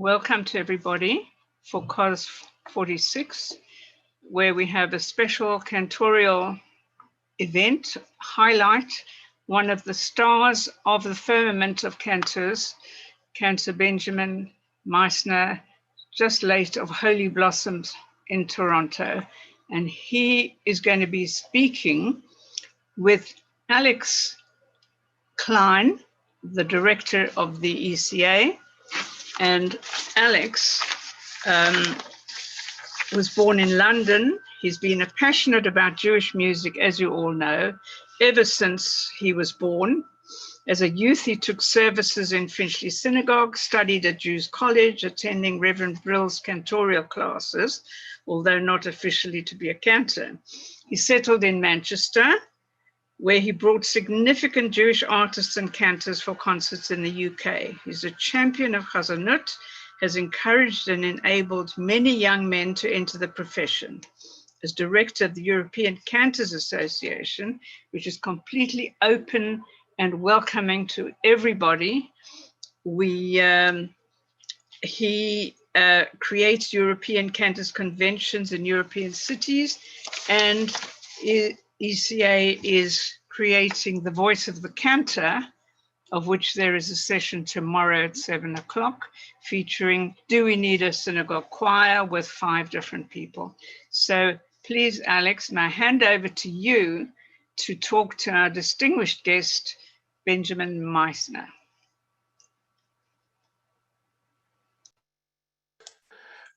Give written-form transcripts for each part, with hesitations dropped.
Welcome to everybody for COZ 46, where we have a special cantorial event, highlight one of the stars of the firmament of cantors, Cantor Benjamin Maissner, just late of Holy Blossoms in Toronto. And he is going to be speaking with Alex Klein, the director of the ECA. And Alex was born in London. He's been passionate about Jewish music, as you all know, ever since he was born. As a youth, he took services in Finchley Synagogue, studied at Jews College, attending Reverend Brill's cantorial classes, although not officially to be a cantor. He settled in Manchester, where he brought significant Jewish artists and cantors for concerts in the UK. He's a champion of Chazanut, has encouraged and enabled many young men to enter the profession. As director of the European Cantors Association, which is completely open and welcoming to everybody, he creates European Cantors conventions in European cities, and ECA is creating the Voice of the Cantor, of which there is a session tomorrow at 7 o'clock, featuring Do We Need a Synagogue Choir with 5 different people. So please, Alex, may I hand over to you to talk to our distinguished guest, Benjamin Maissner.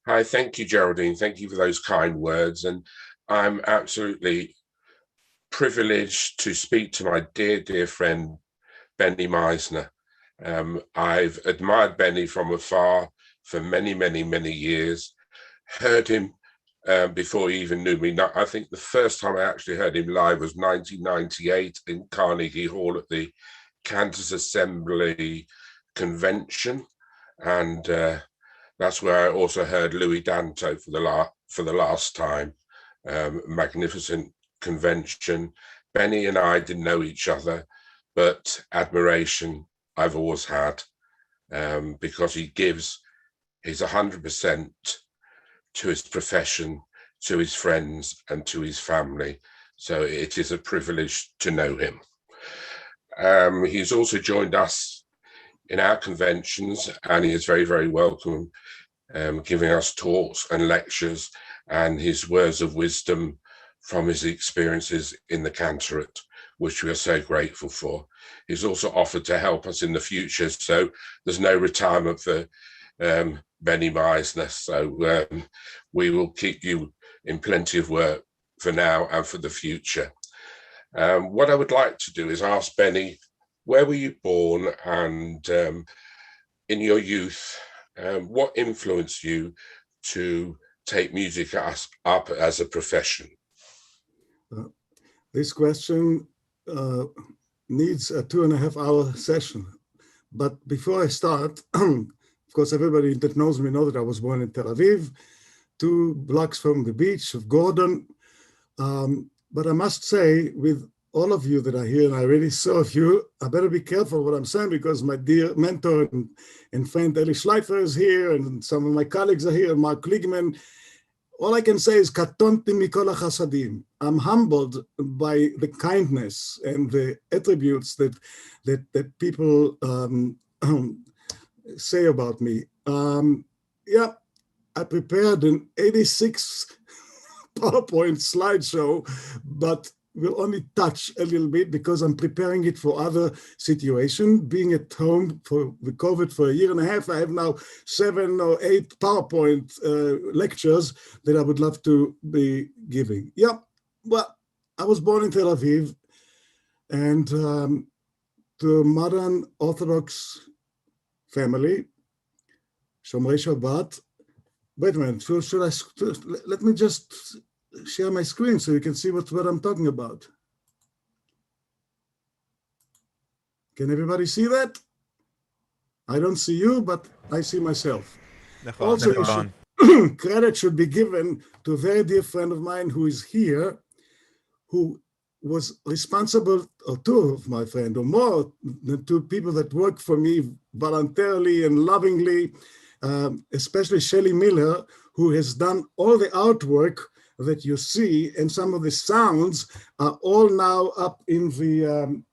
Hi, thank you, Geraldine. Thank you for those kind words. And I'm absolutely privileged to speak to my dear, dear friend, Beny Maissner. I've admired Beny from afar for many, many, many years, heard him before he even knew me. I think the first time I actually heard him live was 1998 in Carnegie Hall at the Cantors Assembly convention. And that's where I also heard Louis Danto for the last time. Magnificent convention. Beny and I didn't know each other, but admiration I've always had, because he gives his 100% to his profession, to his friends, and to his family. So it is a privilege to know him. He's also joined us in our conventions, and he is very, very welcome, giving us talks and lectures and his words of wisdom from his experiences in the cantorate, which we are so grateful for. He's also offered to help us in the future, so there's no retirement for Beny Maissner. So we will keep you in plenty of work for now and for the future. What I would like to do is ask Beny, where were you born, and in your youth, what influenced you to take music up as a profession? This question needs a 2.5-hour session. But before I start, of course, everybody that knows me knows that I was born in Tel Aviv, 2 blocks from the beach of Gordon. But I must say, with all of you that are here, and I really saw a few, I better be careful what I'm saying, because my dear mentor and friend Eli Schleifer is here, and some of my colleagues are here, Mark Ligman. All I can say is, katonti mikol hachasadim. I'm humbled by the kindness and the attributes that people say about me. Yeah, I prepared an 86 PowerPoint slideshow, but will only touch a little bit because I'm preparing it for other situations. Being at home for the COVID for 1.5 years, I have now 7 or 8 PowerPoint lectures that I would love to be giving. Yeah, well, I was born in Tel Aviv, and to a modern Orthodox family, Shomrei Shabbat. Wait a minute, let me just share my screen so you can see what I'm talking about. Can everybody see that? I don't see you, but I see myself. Also, credit should be given to a very dear friend of mine who is here, who was responsible, or 2 of my friends, or more than 2 people that work for me voluntarily and lovingly, especially Shelley Miller, who has done all the artwork that you see, and some of the sounds are all now up in the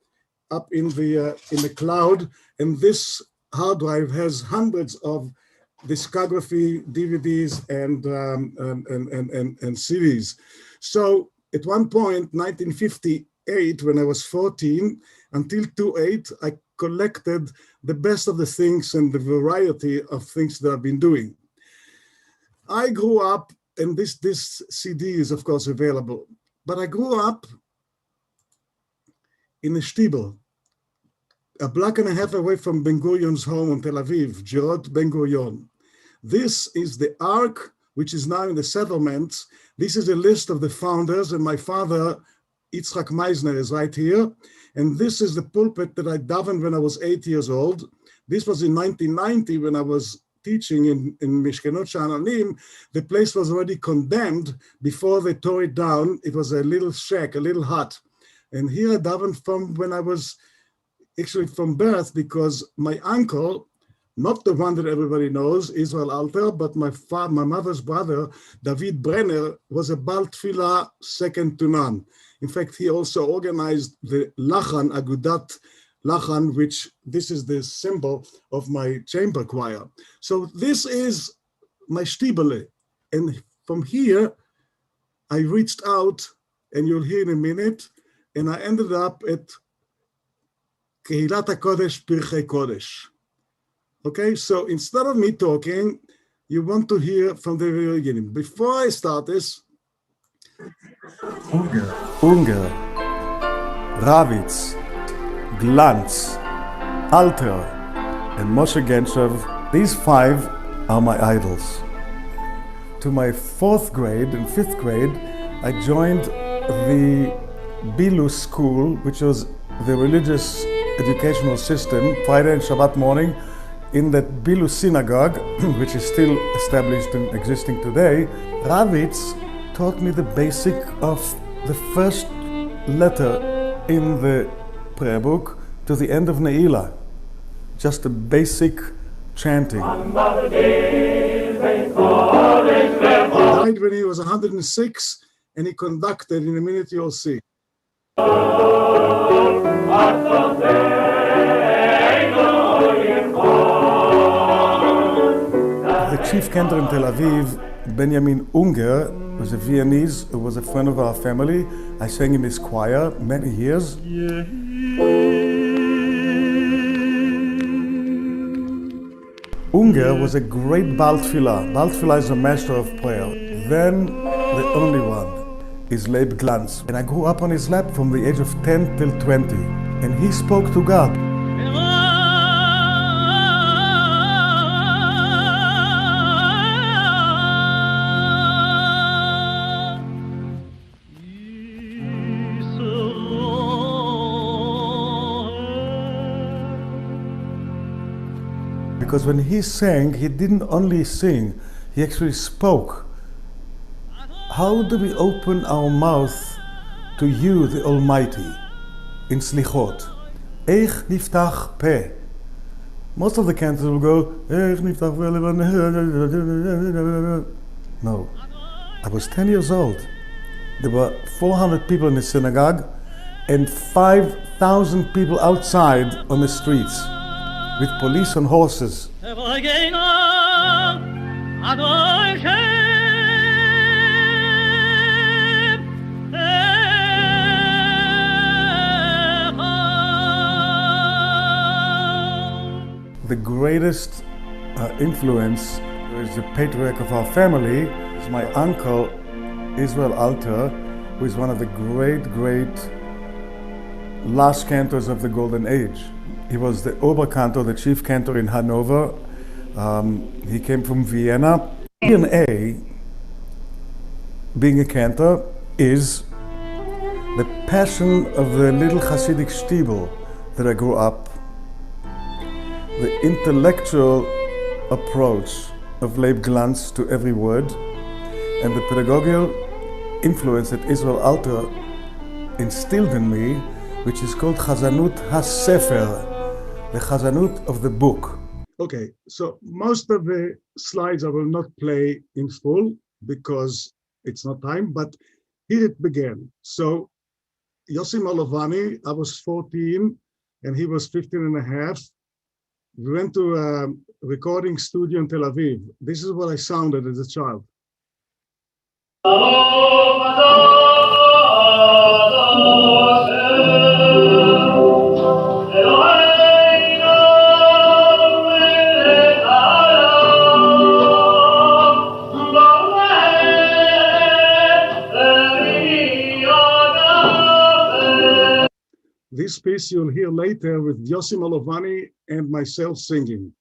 cloud. And this hard drive has hundreds of discography, DVDs, and CDs. So at one point, 1958, when I was 14, until 2008, I collected the best of the things and the variety of things that I've been doing. I grew up, and this CD is of course available, but I grew up in a Shtib'l, a block and a half away from Ben-Gurion's home in Tel Aviv, Gerot Ben-Gurion. This is the Ark, which is now in the settlements. This is a list of the founders, and my father, Yitzhak Maissner, is right here. And this is the pulpit that I davened when I was 8 years old. This was in 1990 when I was teaching in Mishkenot Sha'ananim. The place was already condemned before they tore it down. It was a little shack, a little hut. And here I davened from when I was actually from birth, because my uncle, not the one that everybody knows, Israel Alter, but my mother's brother, David Brenner, was a Bal Tefillah second to none. In fact, he also organized the LACHAN, Agudat LACHAN, which this is the symbol of my chamber choir. So this is my Shtib'l. And from here, I reached out, and you'll hear in a minute, and I ended up at Kehillat HaKodesh, Pirchei Kodesh. Okay, so instead of me talking, you want to hear from the very beginning. Before I start this, Unger, Ravitz, Glanz, Alter, and Moshe Genshov, these five are my idols. To my 4th grade and 5th grade, I joined the Bilu school, which was the religious educational system, Friday and Shabbat morning, in that Bilu synagogue, which is still established and existing today. Ravitz taught me the basic of the first letter in the prayer book to the end of Ne'ilah. Just a basic chanting. He died when he was 106, and he conducted, in a minute you'll see. The chief cantor in Tel Aviv, Benjamin Unger, was a Viennese who was a friend of our family. I sang in his choir many years. Unger was a great Bal Tefillah. Bal Tefillah is a master of prayer. Then the only one is Leib Glanz. And I grew up on his lap from the age of 10 till 20. And he spoke to God. Because when he sang, he didn't only sing, he actually spoke. How do we open our mouth to you, the Almighty, in Slichot? Eich niftach peh. Most of the cantors will go, Eich niftach peh. No. I was 10 years old. There were 400 people in the synagogue and 5,000 people outside on the streets, with police on horses. The greatest influence is the patriarch of our family, is my uncle, Israel Alter, who is one of the great last cantors of the Golden Age. He was the Oberkantor, the chief cantor in Hanover. He came from Vienna. DNA, being a cantor, is the passion of the little Hasidic Shtib'l that I grew up. The intellectual approach of Leib Glanz to every word, and the pedagogical influence that Israel Alter instilled in me, which is called Chazanut HaSefer, the Chazanut of the book. Okay, so most of the slides I will not play in full because it's not time, but here it began. So Yossi Malovany, I was 14 and he was 15 and a half. We went to a recording studio in Tel Aviv. This is what I sounded as a child. This piece you'll hear later with Yossi Malovany and myself singing.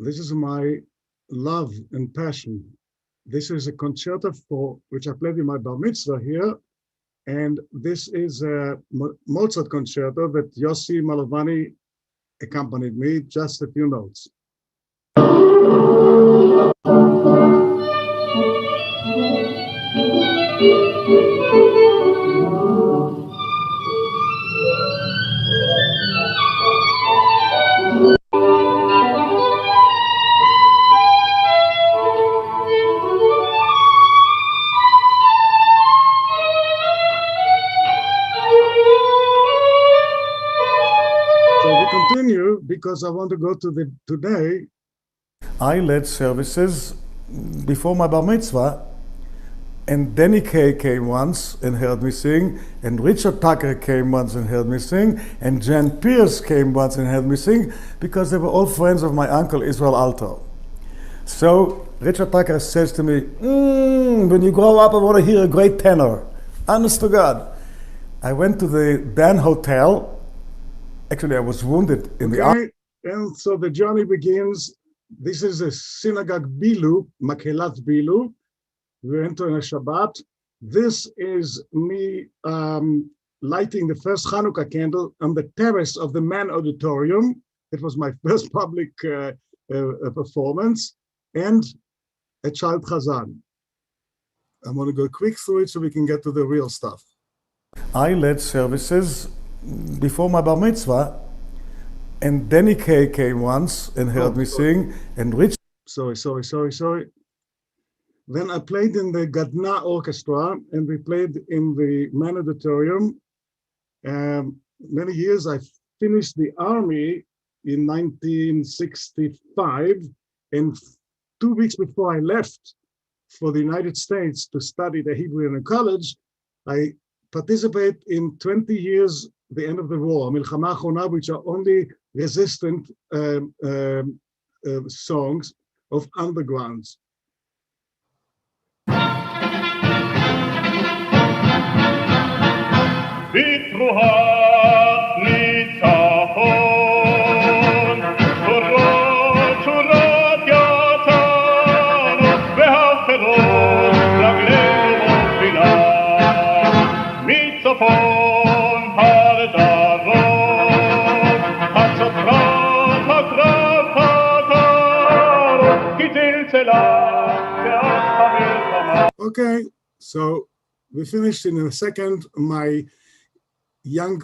This is my love and passion. This is a concerto for which I played in my bar mitzvah here. And this is a Mozart concerto that Yossi Malovany accompanied me, just a few notes. Because I want to go to today. I led services before my bar mitzvah, and Danny Kaye came once and heard me sing, and Richard Tucker came once and heard me sing, and Jan Pierce came once and heard me sing, because they were all friends of my uncle Israel Alto. So Richard Tucker says to me, when you grow up I want to hear a great tenor. Honest to God. I went to the band hotel. Actually, I was wounded in the arm. And so the journey begins. This is a synagogue bilu, Makelat bilu. We went on a Shabbat. This is me lighting the first Hanukkah candle on the terrace of the Mann Auditorium. It was my first public performance, and a child Chazan. I'm going to go quick through it so we can get to the real stuff. I led services before my bar mitzvah, and Danny Kaye came once and heard me sing, and Rich. Sorry. Then I played in the Gadna Orchestra, and we played in the Mann Auditorium. Many years. I finished the army in 1965, and 2 weeks before I left for the United States to study the Hebrew in a college, I participate in 20 years, the end of the war, Milchama Achona, which are only resistant songs of undergrounds. Okay, so we finished in a second my young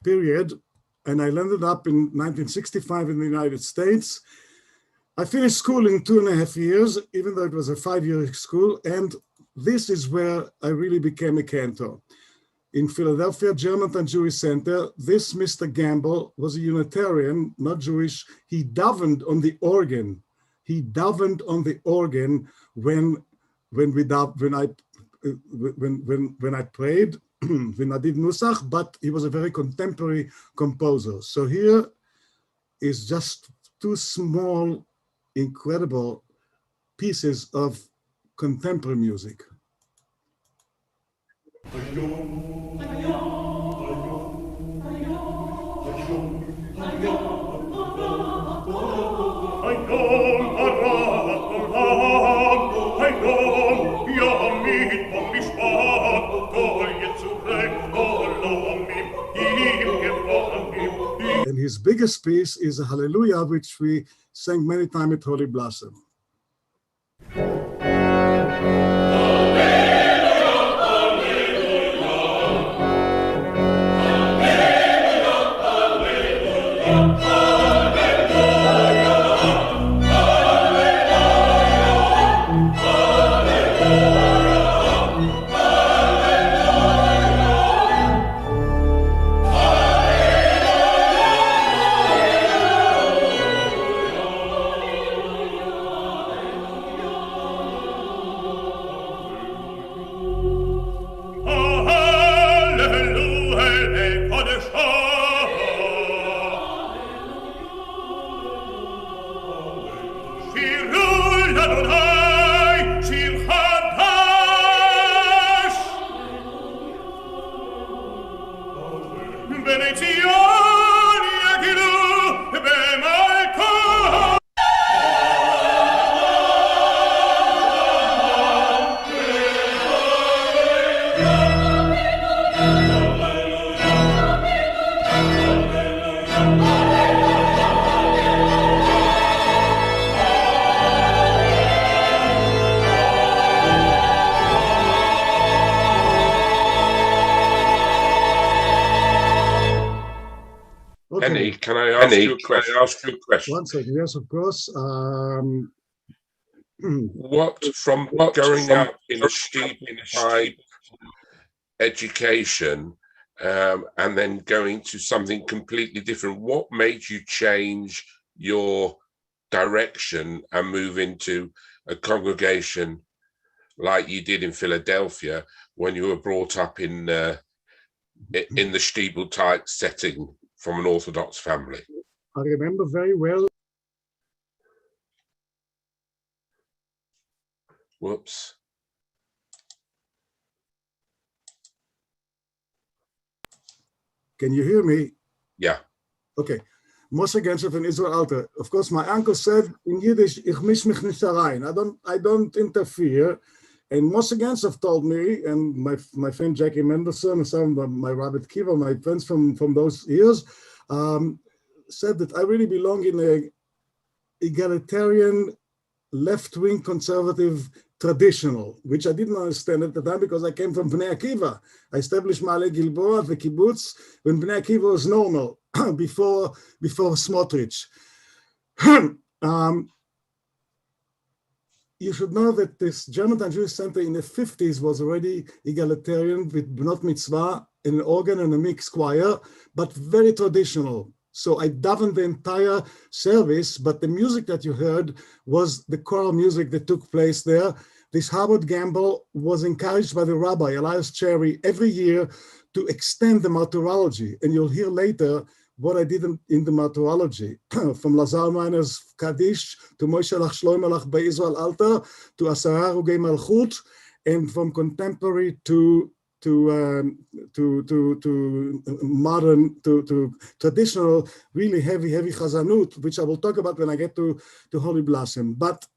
period, and I landed up in 1965 in the United States. I finished school in 2.5 years, even though it was a 5-year school, and this is where I really became a cantor. In Philadelphia, Germantown Jewish Center, this Mr. Gamble was a Unitarian, not Jewish. He davened on the organ. He davened on the organ when I played, when I did Nusach, but he was a very contemporary composer. So here is just two small, incredible pieces of contemporary music. And his biggest piece is a Hallelujah, which we sang many times at Holy Blossom. Beny, can I ask you a question? One second, yes, of course. What from going up in a Shtib'l education and then going to something completely different, what made you change your direction and move into a congregation like you did in Philadelphia when you were brought up in the Shtib'l type setting from an Orthodox family? I remember very well. Whoops. Can you hear me? Yeah. Okay. Moshe Genscher from Israel Alter. Of course, my uncle said in Yiddish, ich misch mich nicht rein. I don't interfere. And Moshe Genscher told me, and my friend Jackie Mendelson, and some of my Rabbi Kiva, my friends from those years, said that I really belong in a egalitarian, left-wing conservative traditional, which I didn't understand at the time because I came from Bnei Akiva. I established Ma'ale Gilboa, the kibbutz, when Bnei Akiva was normal, before Smotrich. You should know that this Germantown Jewish Center in the 50s was already egalitarian with Bnot Mitzvah, an organ and a mixed choir, but very traditional. So I davened the entire service, but the music that you heard was the choral music that took place there. This Harvard Gamble was encouraged by the rabbi, Elias Cherry, every year to extend the martyrology. And you'll hear later what I did in the martyrology, from Lazar Miner's Kaddish to Moshe Lach Shlomo Lach by Israel Alter to Asara Rugei Malchut, and from contemporary to modern, to traditional, really heavy chazanut, which I will talk about when I get to Holy Blossom. But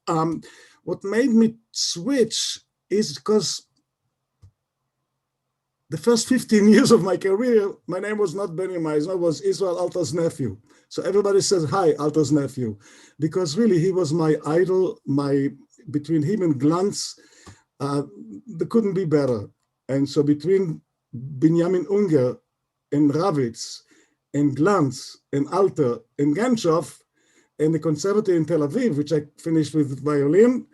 what made me switch is because the first 15 years of my career, my name was not Beny Maissner, it was Israel Alter's nephew. So everybody says, hi, Alter's nephew, because really he was my idol, between him and Glantz, there couldn't be better. And so between Binyamin Unger and Ravitz and Glantz and Alter and Genschow and the Conservatory in Tel Aviv, which I finished with violin,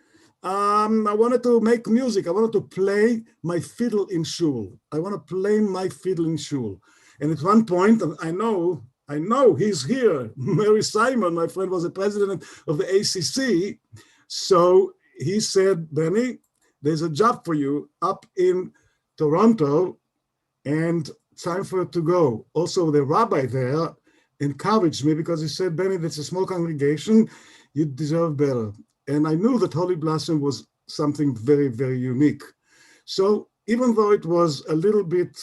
I wanted to make music. I wanted to play my fiddle in shul. I want to play my fiddle in shul. And at one point, I know he's here. Mary Simon, my friend, was the president of the ACC. So he said, Beny, there's a job for you up in Toronto, and time for it to go. Also, the rabbi there encouraged me because he said, Beny, that's a small congregation, you deserve better. And I knew that Holy Blossom was something very, very unique. So even though it was a little bit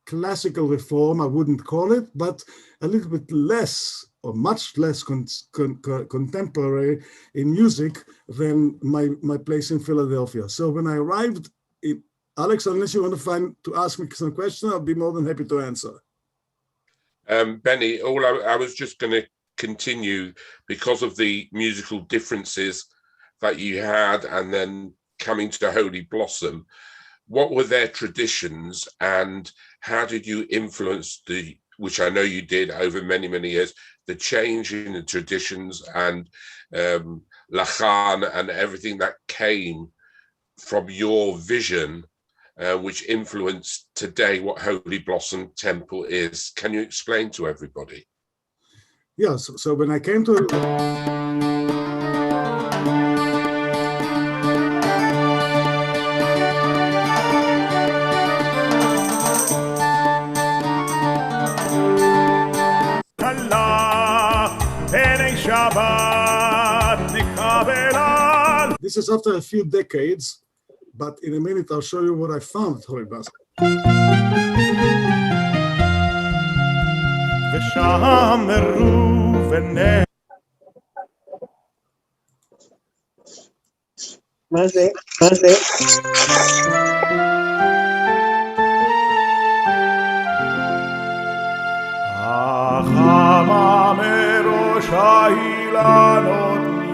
classical reform, I wouldn't call it, but a little bit less or much less contemporary in music than my place in Philadelphia. So when I arrived in, Alex, unless you want to ask me some question, I'll be more than happy to answer. Beny, I was just going to continue because of the musical differences that you had and then coming to Holy Blossom. What were their traditions and how did you influence which I know you did over many, many years, the change in the traditions and LACHAN and everything that came from your vision, which influenced today what Holy Blossom Temple is? Can you explain to everybody? Yes, so when I came to this is after a few decades, but in a minute I'll show you what I found at Holy Blossom.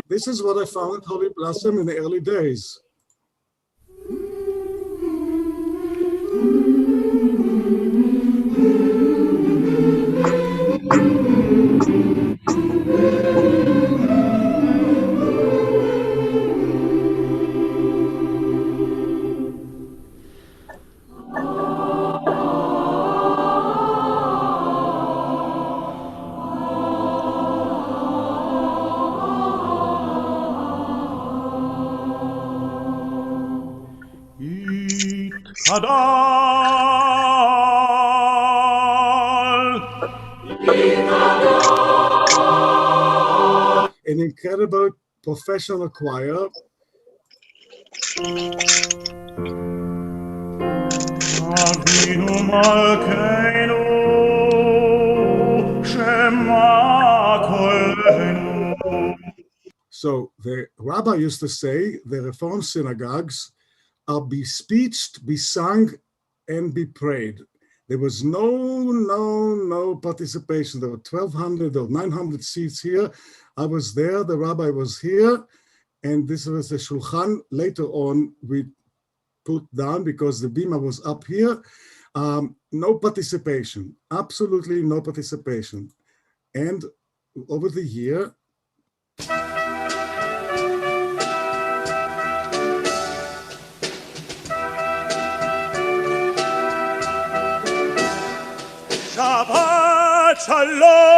This is what I found at Holy Blossom in the early days. An incredible professional choir. So the rabbi used to say the Reform synagogues are bespeeched, be sung, and be prayed. There was no participation. There were 1,200 or 900 seats here. I was there, the rabbi was here, and this was the shulchan. Later on, we put down because the bima was up here. No participation, absolutely no participation. And over the year, Shabbat Shalom!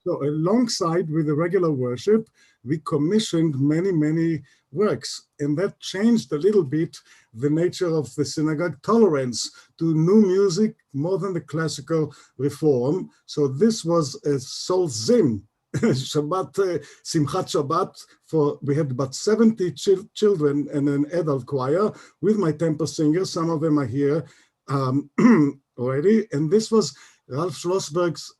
So alongside with the regular worship, we commissioned many works, and that changed a little bit the nature of the synagogue tolerance to new music more than the classical reform. So this was a SULZER, Shabbat, Simchat Shabbat, we had about 70 children and an adult choir with my temple singers. Some of them are here already, and this was Ralph Schlossberg's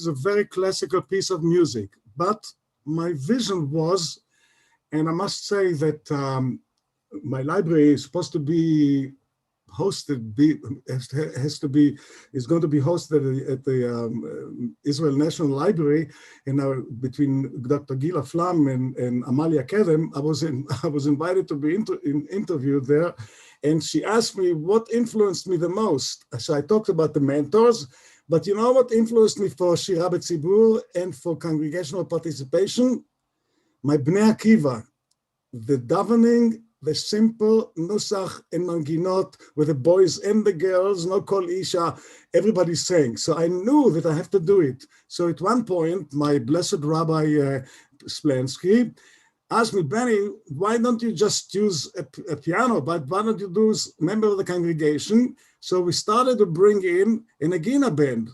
a very classical piece of music, but my vision was, and I must say that my library is supposed to be is going to be hosted at the Israel National Library, and between Dr. Gila Flam and Amalia Kedem, I was invited to be interviewed there, and she asked me what influenced me the most. So I talked about the mentors, but you know what influenced me for Shira B'Tzibur and for congregational participation? My Bnei Akiva, the davening, the simple nusach and manginot with the boys and the girls, no kol isha, everybody sang. So I knew that I have to do it. So at one point, my blessed Rabbi Splansky asked me, Beny, why don't you just use a piano, but why don't you do member of the congregation? So we started to bring in a Nagina band.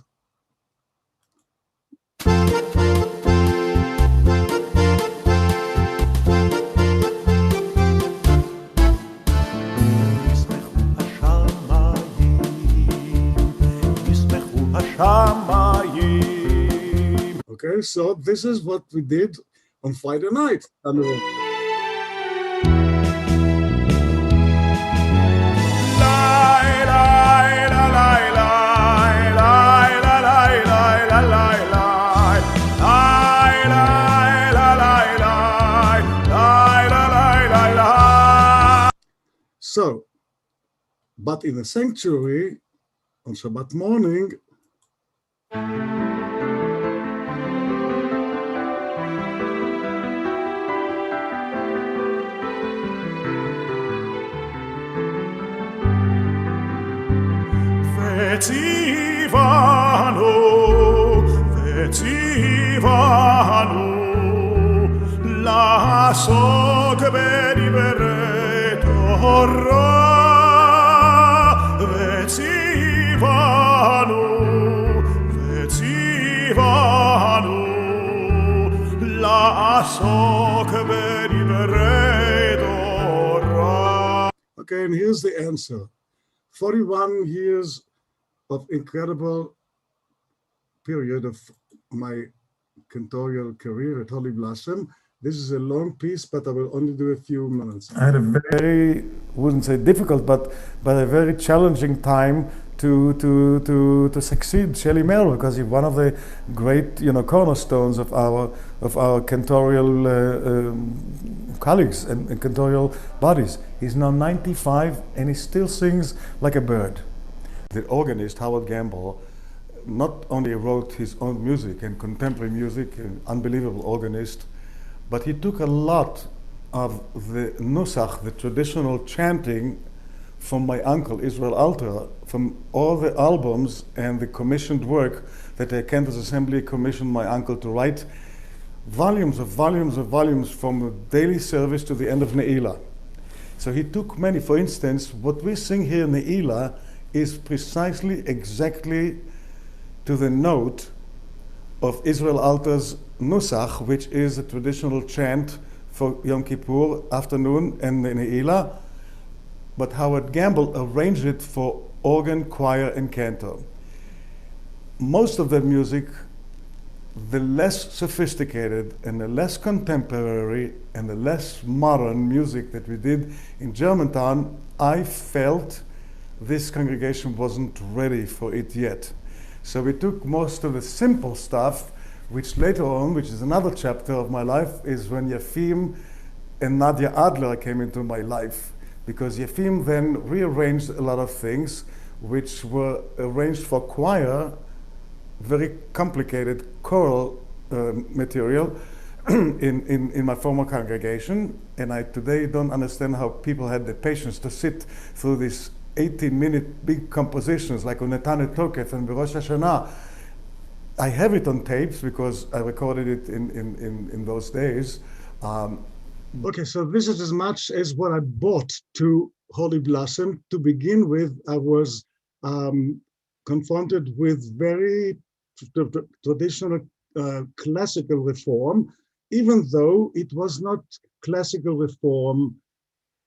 Okay, so this is what we did on Friday night. So, but in the sanctuary on Shabbat morning, Vetivanu, לעסוק בדברי תורה, וציוונו לעסוק בדברי תורה. Okay, and here's the answer. 41 years of incredible period of my cantorial career at Holy Blossom. This is a long piece, but I will only do a few minutes. I had a very, wouldn't say difficult, but a very challenging time to succeed Shelley Merrill, because he's one of the great, cornerstones of our cantorial colleagues and cantorial bodies. He's now 95 and he still sings like a bird. The organist Howard Gamble not only wrote his own music and contemporary music, an unbelievable organist, but he took a lot of the nusach, the traditional chanting, from my uncle Israel Alter, from all the albums and the commissioned work that the Cantors Assembly commissioned my uncle to write, volumes from the daily service to the end of Ne'ilah. So he took many. For instance, what we sing here in Ne'ilah is precisely, exactly to the note of Israel Alter's Nusach, which is a traditional chant for Yom Kippur afternoon and Ne'ilah, but Howard Gamble arranged it for organ, choir, and cantor. Most of the music, the less sophisticated and the less contemporary and the less modern music that we did in Germantown, I felt this congregation wasn't ready for it yet. So we took most of the simple stuff, which later on, which is another chapter of my life, is when Yefim and Nadia Adler came into my life. Because Yefim then rearranged a lot of things which were arranged for choir, very complicated choral material in my former congregation. And I today don't understand how people had the patience to sit through these 18-minute big compositions like Unetanet Tokef and Rosh Hashanah. I have it on tapes because I recorded it in those days. Okay, so this is as much as what I bought to Holy Blossom. To begin with, I was confronted with very traditional classical reform, even though it was not classical reform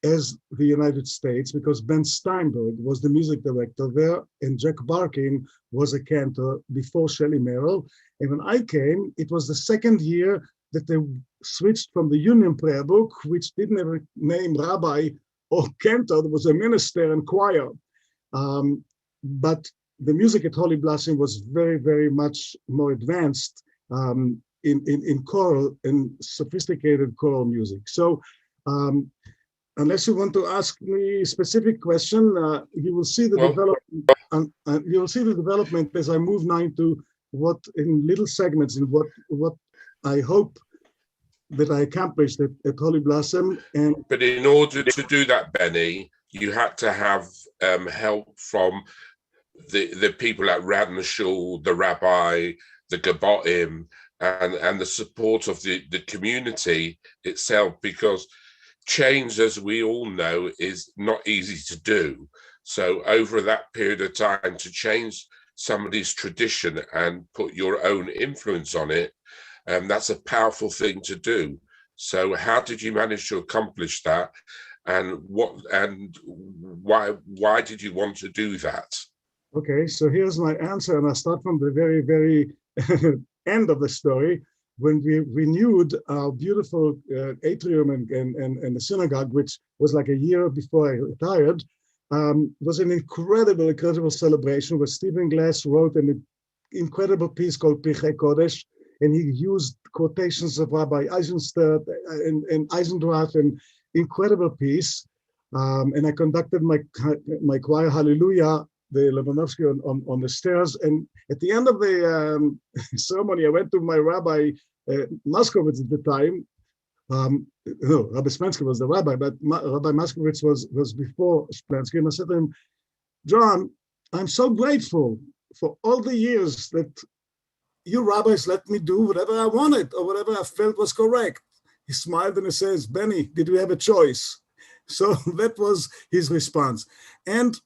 as the United States, because Ben Steinberg was the music director there, and Jack Barkin was a cantor before Shelley Merrill. And when I came, it was the second year that they switched from the Union Prayer Book, which didn't have a name rabbi or cantor, there was a minister and choir. But the music at Holy Blossom was very, very much more advanced in choral and sophisticated choral music. So unless you want to ask me a specific question, you will see the development. You will see the development as I move now into what in little segments in what I hope that I accomplished at Holy Blossom. But in order to do that, Beny, you had to have help from the people at Radna Shul, the rabbi, the Gebotim, and the support of the community itself, because change, as we all know, is not easy to do. So over that period of time, to change somebody's tradition and put your own influence on it, that's a powerful thing to do. So how did you manage to accomplish that, and why did you want to do that? Okay, so here's my answer, and I start from the very, very end of the story. When we renewed our beautiful atrium and the synagogue, which was like a year before I retired, was an incredible celebration where Stephen Glass wrote an incredible piece called Pirchei Kodesh, and he used quotations of Rabbi Eisenstadt and Eisendrath, an incredible piece. And I conducted my choir Hallelujah, the Lebanovsky on the stairs. And at the end of the ceremony, I went to my Rabbi Moskowitz at the time. No, Rabbi Splensky was the rabbi, but Rabbi Moskowitz was before Splensky. And I said to him, John, I'm so grateful for all the years that you rabbis let me do whatever I wanted or whatever I felt was correct. He smiled and he says, Beny, did we have a choice? So that was his response. And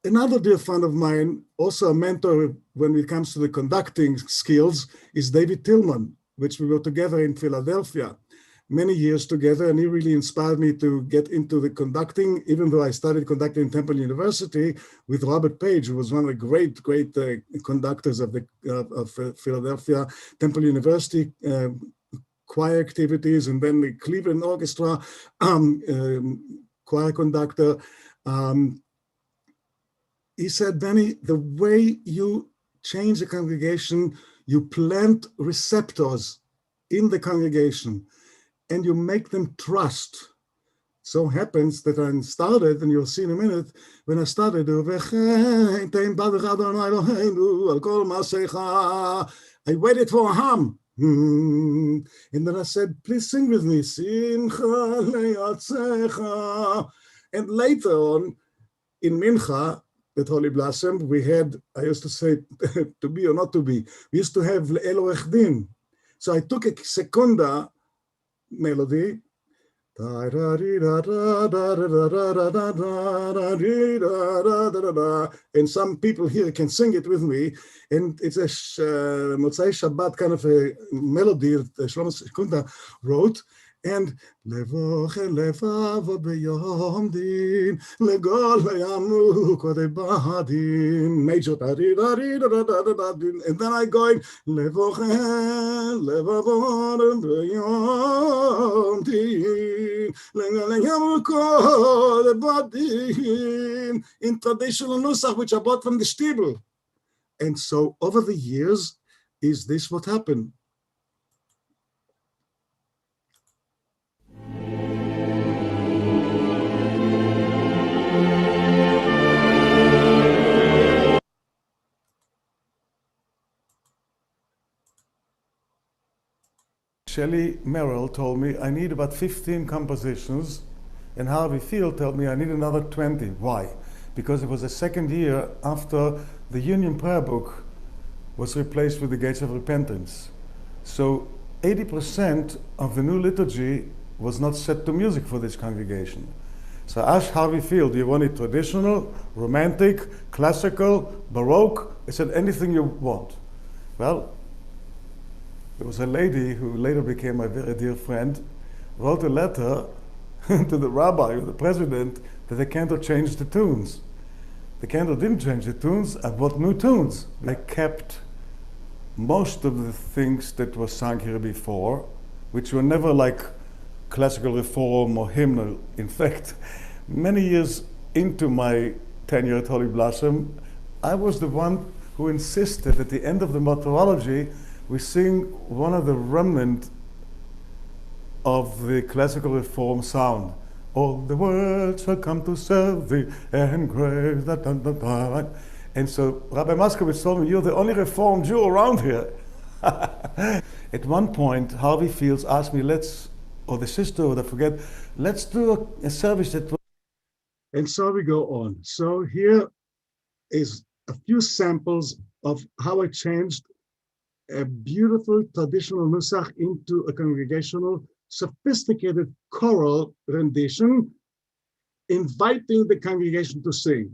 another dear friend of mine, also a mentor when it comes to the conducting skills, is David Tillman, which we were together in Philadelphia many years together, and he really inspired me to get into the conducting, even though I studied conducting in Temple University with Robert Page, who was one of the great conductors of Philadelphia Temple University choir activities, and then the Cleveland Orchestra choir conductor. He said, Beny, the way you change the congregation, you plant receptors in the congregation and you make them trust. So happens that I started, and you'll see in a minute, when I started, I waited for a hum. And then I said, please sing with me. And later on, in Mincha, at Holy Blossom, we had, I used to say, to be or not to be, we used to have Le'el Din. So I took a secunda melody, and some people here can sing it with me, and it's a Motzai Shabbat kind of a melody that Shlomo Sekunda wrote. And levoche levavo beyom din legol yamu kode badin major and then I going levoche levavo beyom din legol yamu kode badin in traditional nusach, which I bought from the Shtib'l. And so over the years, is this what happened? Shelley Merrill told me I need about 15 compositions, and Harvey Field told me I need another 20. Why? Because it was the second year after the Union Prayer Book was replaced with the Gates of Repentance. So 80% of the new liturgy was not set to music for this congregation. So I asked Harvey Field, do you want it traditional, romantic, classical, Baroque? I said, anything you want. Well, there was a lady who later became my very dear friend, wrote a letter to the rabbi or the president that the Cantor changed the tunes. The Cantor didn't change the tunes, I bought new tunes. I kept most of the things that were sung here before, which were never like classical reform or hymnal. In fact, many years into my tenure at Holy Blossom, I was the one who insisted at the end of the martyrology we sing one of the remnant of the classical reform sound. All the world shall come to serve thee and grace that. And so Rabbi Moskowitz told me, you're the only Reformed Jew around here. At one point, Harvey Fields asked me, or the sister, or I forget, let's do a service that. And so we go on. So here is a few samples of how I changed a beautiful traditional nusach into a congregational, sophisticated choral rendition, inviting the congregation to sing.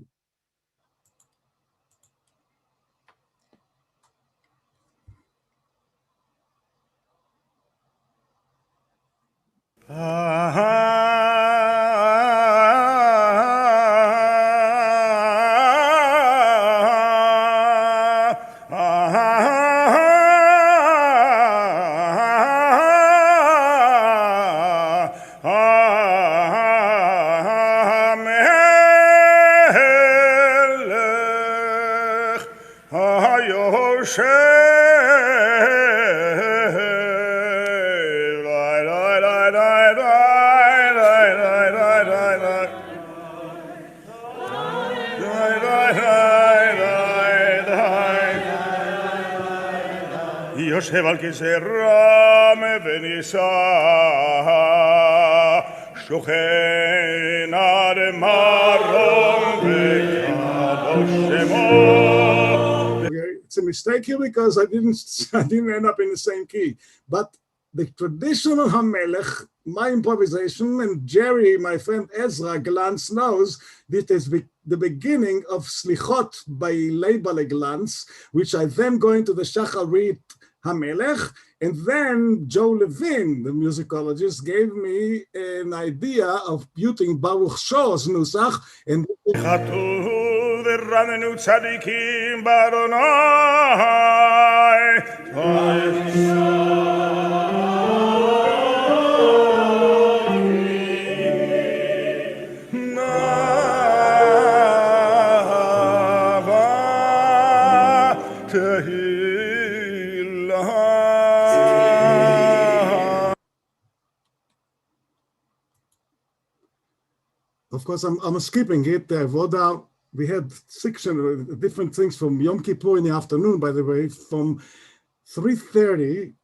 יושב על כיסא רם ונישא, שוכן עד מרום וידו שמו. It's a mistake here because I didn't end up in the same key. But the traditional HaMelech, my improvisation, and Jerry, my friend Ezra Glantz knows this is the beginning of Slichot by Leibale Glantz, which I then go into the Shacharit HaMelech, and then Joe Levin, the musicologist, gave me an idea of putting Baruch Shor's Nusach, and ורננו צדיקים באדוני. Of course, I'm skipping it. We had different things from Yom Kippur in the afternoon, by the way, from 3:30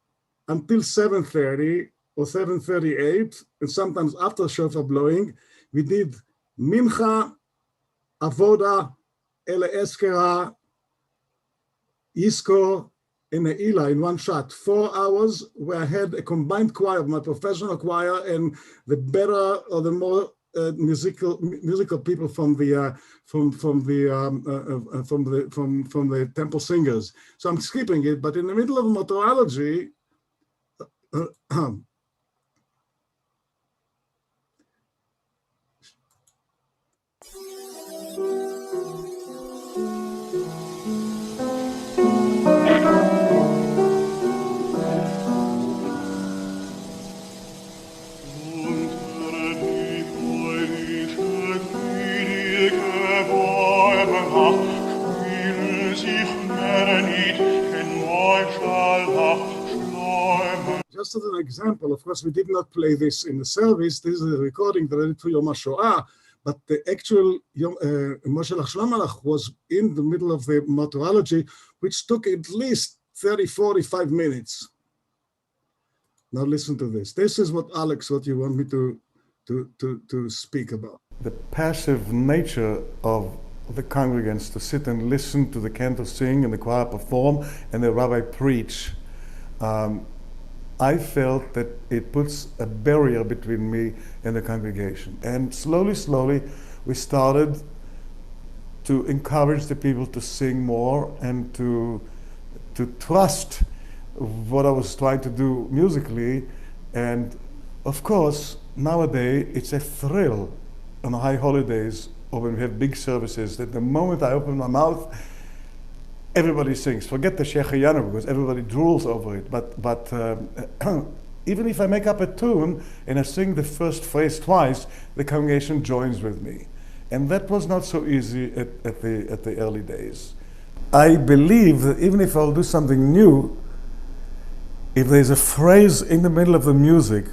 until 7:30 or 7:38, and sometimes after shofar blowing. We did Mincha, Avoda, Ele Eskera, Isko, and Ne'ilah in one shot. 4 hours where I had a combined choir of my professional choir and the better or the more musical people from the temple singers. So I'm skipping it, but in the middle of martyrology, just as an example, of course, we did not play this in the service. This is a recording related to Yom HaShoah, but the actual Moshe Shlomalach was in the middle of the martyrology, which took at least 30, 45 minutes. Now listen to this. This is what you want me to speak about. The passive nature of the congregants to sit and listen to the cantor sing and the choir perform and the rabbi preach. I felt that it puts a barrier between me and the congregation. And slowly, we started to encourage the people to sing more and to trust what I was trying to do musically. And of course, nowadays, it's a thrill on high holidays or when we have big services that the moment I open my mouth, everybody sings. Forget the Shechayana because everybody drools over it. But even if I make up a tune and I sing the first phrase twice, the congregation joins with me. And that was not so easy at the early days. I believe that even if I'll do something new, if there's a phrase in the middle of the music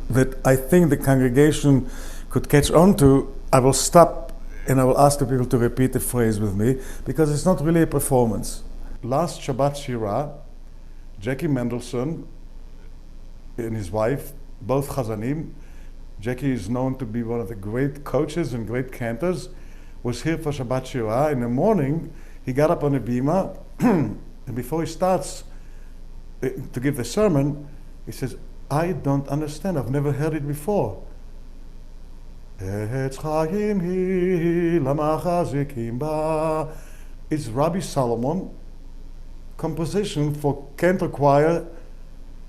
that I think the congregation could catch on to, I will stop and I will ask the people to repeat the phrase with me, because it's not really a performance. Last Shabbat Shira, Jackie Mendelshon and his wife, both Chazanim, Jackie is known to be one of the great coaches and great cantors, was here for Shabbat Shira. In the morning, he got up on the bima, and before he starts to give the sermon, he says, I don't understand, I've never heard it before. It's Rabbi Solomon, composition for cantor choir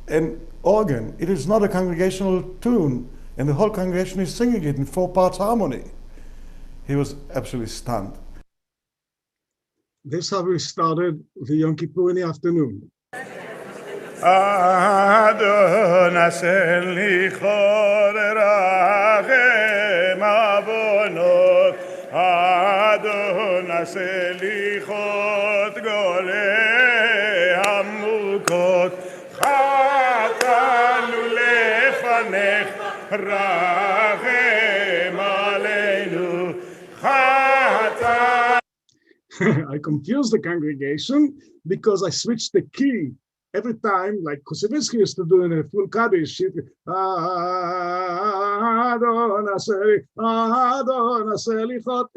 and organ. It is not a congregational tune, and the whole congregation is singing it in 4 parts harmony. He was absolutely stunned. This is how we started the Yom Kippur in the afternoon. ADON עשה לי רחם עוונות, ADON עשה לי גולי עמוקות, חטאנו לפניך רחם עלינו, חטאנו. I confused the congregation because I switched the key. Every time, like Kosevinsky used to do in a full Kaddish, and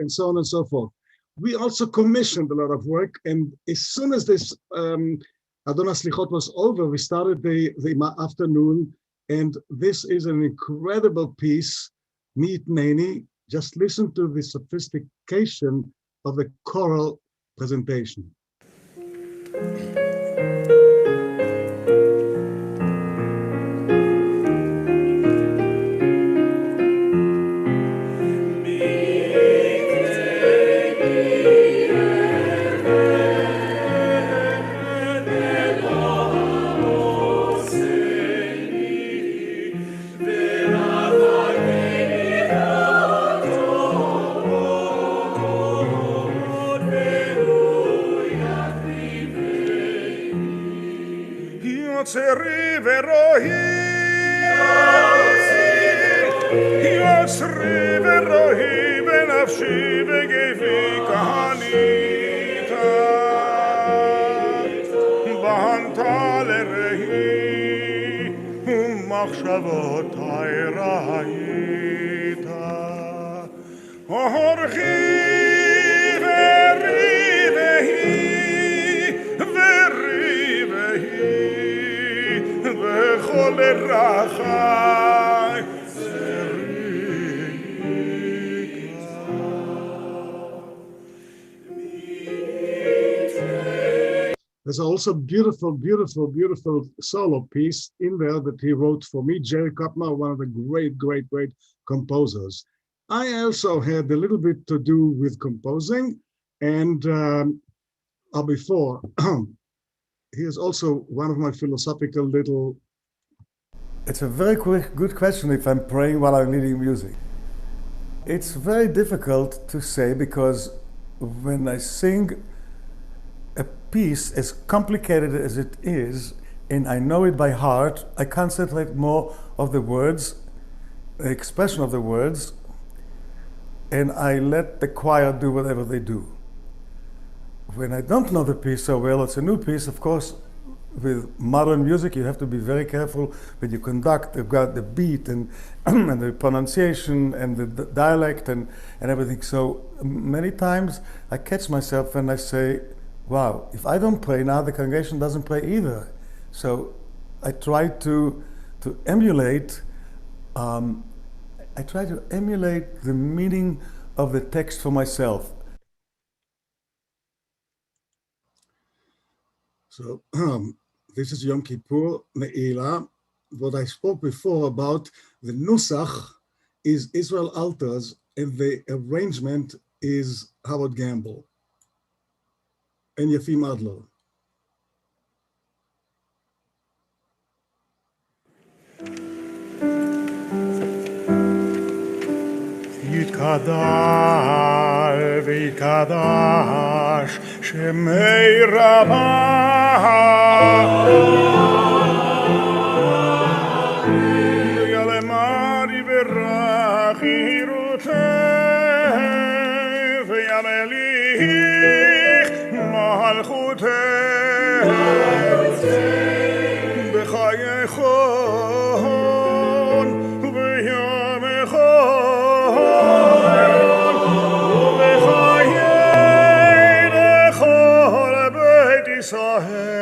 so on and so forth. We also commissioned a lot of work, and as soon as this Adon HaSlichot was over, we started the afternoon, and this is an incredible piece, Meet Neni. Just listen to the sophistication of the choral presentation. יוצרי ורוחי בנפשי בגבי כהנית בהנתה לרהי ומחשבותי ראית אורחי ורי והיא וכל רחי There's also beautiful solo piece in there that he wrote for me, Jerry Kopma, one of the great composers. I also had a little bit to do with composing, and before, he is also one of my philosophical little... It's a very good question if I'm praying while I'm leading music. It's very difficult to say, because when I sing a piece as complicated as it is, and I know it by heart, I concentrate more of the words, the expression of the words, and I let the choir do whatever they do. When I don't know the piece so well, it's a new piece, of course. With modern music, you have to be very careful when you conduct. You've got the beat and and the pronunciation and the dialect and everything. So many times I catch myself and I say, wow, if I don't pray now, the congregation doesn't pray either. So I try to emulate. I try to emulate the meaning of the text for myself. So this is Yom Kippur Ne'ilah. What I spoke before about the Nusach is Israel Altars, and the arrangement is Howard Gamble and Yafim Adler. י' כ' יתגדל ויתקדש שמי רבה ויעלמה יברך חירותך וימליך מלכותך בחייכון ובימיכון ובחיי לכל בית ישראל.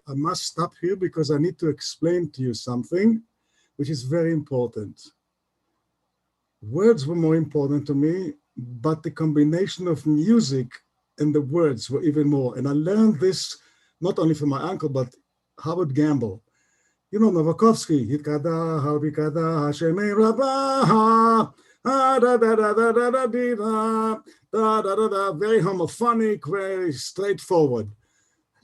I must stop here because I need to explain to you something which is very important. Words were more important to me, but the combination of music and the words were even more. And I learned this not only from my uncle, but Howard Gamble. You know, Novakovsky, Yitkada, Halbikada, Hashemei Rabah, very homophonic, very straightforward.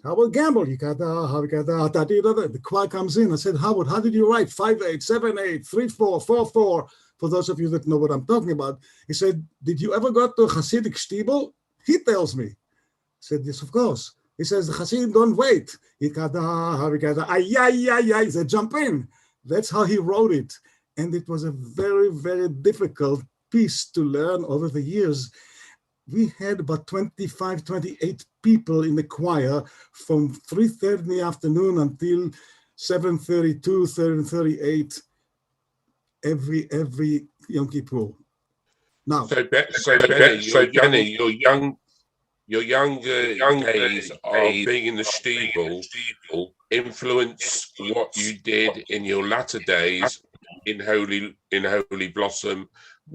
Howard Gamble, the choir comes in. I said, Howard, how did you write 5/8, 7/8, 3/4, 4/4? For those of you that know what I'm talking about. He said, did you ever go to Hasidic Shtib'l? He tells me. I said, yes, of course. He says, the Hasidim don't wait. They jump in. That's how he wrote it. And it was a very, very difficult piece to learn over the years. We had about 25, 28 people in the choir from 3:30 in the afternoon until 7:32, 7:38 every Yom Kippur. Now, Beny, your younger days of being in the Shtib'l influence what you did in your latter days in Holy Blossom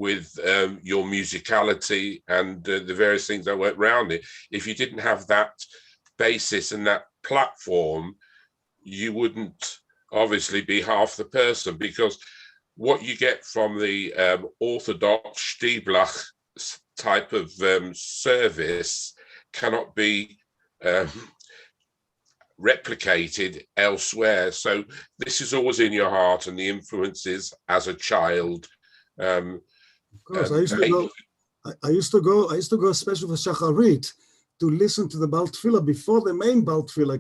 with your musicality and the various things that went around it. If you didn't have that basis and that platform, you wouldn't obviously be half the person, because what you get from the Orthodox Shtib'l type of service cannot be replicated elsewhere. So this is always in your heart, and the influences as a child. Of course, I used to go, especially for Shacharit, to listen to the Bal Tefillah before the main Bal Tefillah.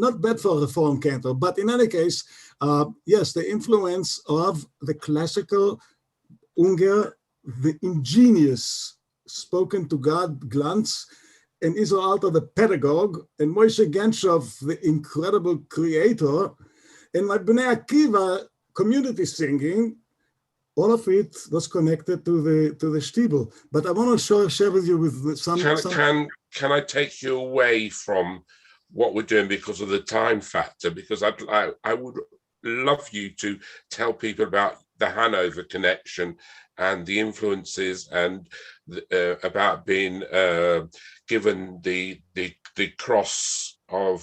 Not bad for a Reform cantor, but in any case, yes, the influence of the classical Unger, the ingenious spoken to God Glantz, and Israel Alter, the pedagogue, and Moshe Genshov, the incredible creator, and my Bnei Akiva community singing, all of it was connected to the Shtib'l. But I want to share with you with some. Can I take you away from what we're doing because of the time factor? Because I would love you to tell people about the Hanover connection and the influences, and about being given the cross of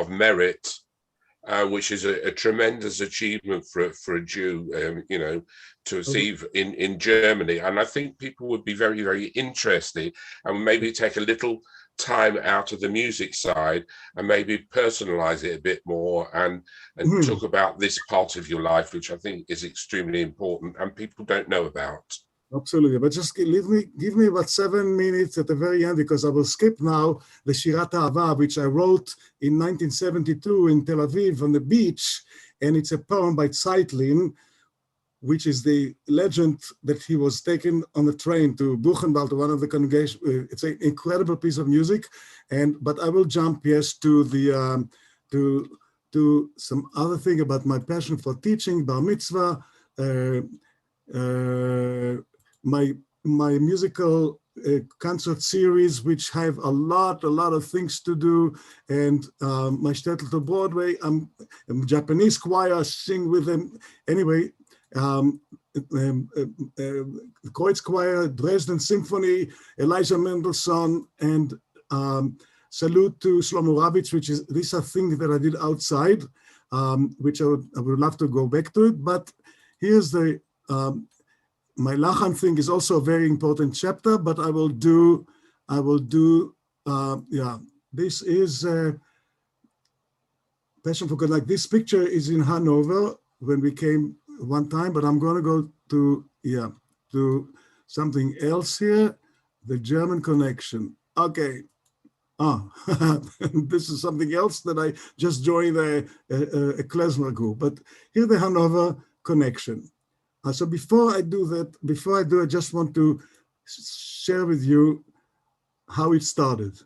merit, which is a tremendous achievement for a Jew, to receive in Germany. And I think people would be very, very interested, and maybe take a little time out of the music side and maybe personalize it a bit more and talk about this part of your life, which I think is extremely important and people don't know about. Absolutely, but just give me about 7 minutes at the very end, because I will skip now the Shirat Ahava, which I wrote in 1972 in Tel Aviv on the beach, and it's a poem by Zeitlin, which is the legend that he was taken on a train to Buchenwald, to one of the congregations. It's an incredible piece of music, but I will jump to the to some other thing about my passion for teaching, bar mitzvah, my musical concert series, which have a lot of things to do, and my Shtetl to Broadway. I'm a Japanese choir, sing with them. Anyway, KROITZ choir, Dresden Symphony, ELIJA Mendelshon, and salute to Shlomo Ravitch, these are things that I did outside, which I would love to go back to it. But here's the my LACHAN thing is also a very important chapter, but I will do the This is Passion for God. Like this picture is in Hanover when we came one time, but I'm going to go to something else here. The German connection. Okay. This is something else that I just joined a klezmer group. But here the Hanover connection. So before I do, I just want to share with you how it started.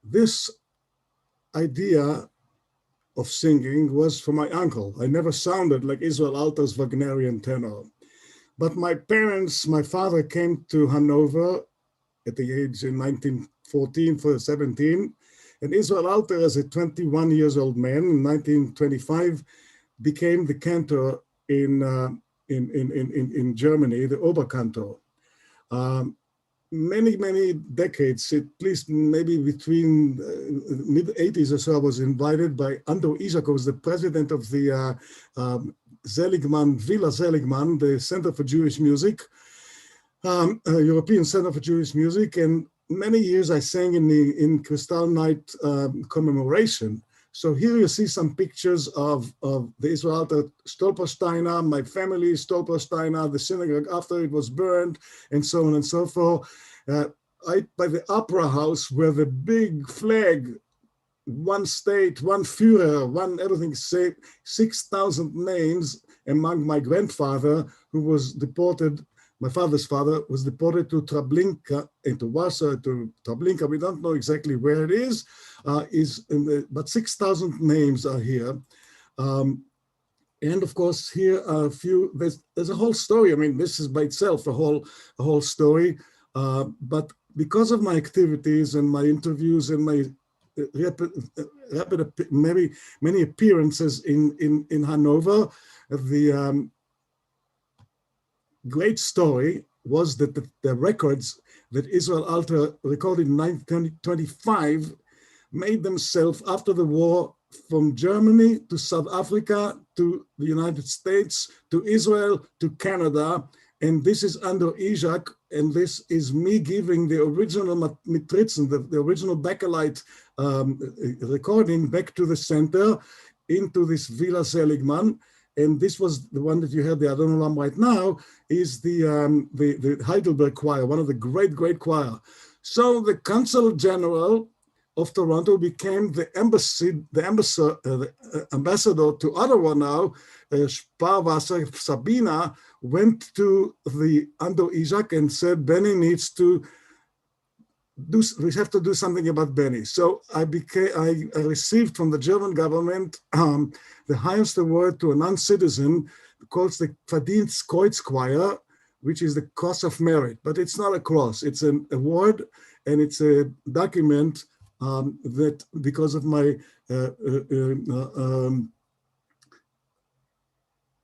This idea of singing was from my uncle. I never sounded like Israel Alter's Wagnerian tenor. But my parents, my father came to Hanover at the age in 1914 for 17, and Israel Alter, as a 21 years old man in 1925, became the cantor in Germany, the Obercantor. Many decades, at least maybe between mid-80s or so, I was invited by Andrew Izak, who was the president of the Seligman, Villa Seligman, the Center for Jewish Music, European Center for Jewish Music, and many years I sang in Kristallnacht commemoration. So here you see some pictures of the Israel Alter Stolpersteiner, my family Stolpersteiner, the synagogue after it was burned, and so on and so forth. By the Opera House, where the big flag, one state, one Führer, one everything, say 6,000 names among my grandfather, who was deported. My father's father was deported to Treblinka, into Warsaw, to Treblinka. We don't know exactly where it is, but 6,000 names are here. And of course, here are a few, there's a whole story. I mean, this is by itself a whole story. But because of my activities and my interviews and my many appearances in Hanover, the great story was that the records that Israel Alter recorded in 1925 made themselves after the war from Germany to South Africa to the United States to Israel to Canada, And this is under Izak, and this is me giving the original Matrizen, the original Bakelite recording back to the center into this Villa Seligman. And this was the one that you heard, the Adon OLAM right now, is the Heidelberg Choir, one of the great choir. So the Consul General of Toronto became the ambassador to Ottawa now. Sparwasser, Sabina, went to the Ando Izak and said, Beny needs to we have to do something about Beny. So I received from the German government the highest award to a non-citizen, called the Verdienstkreuz Choir, which is the Cross of Merit, but it's not a cross, it's an award, and it's a document that because of my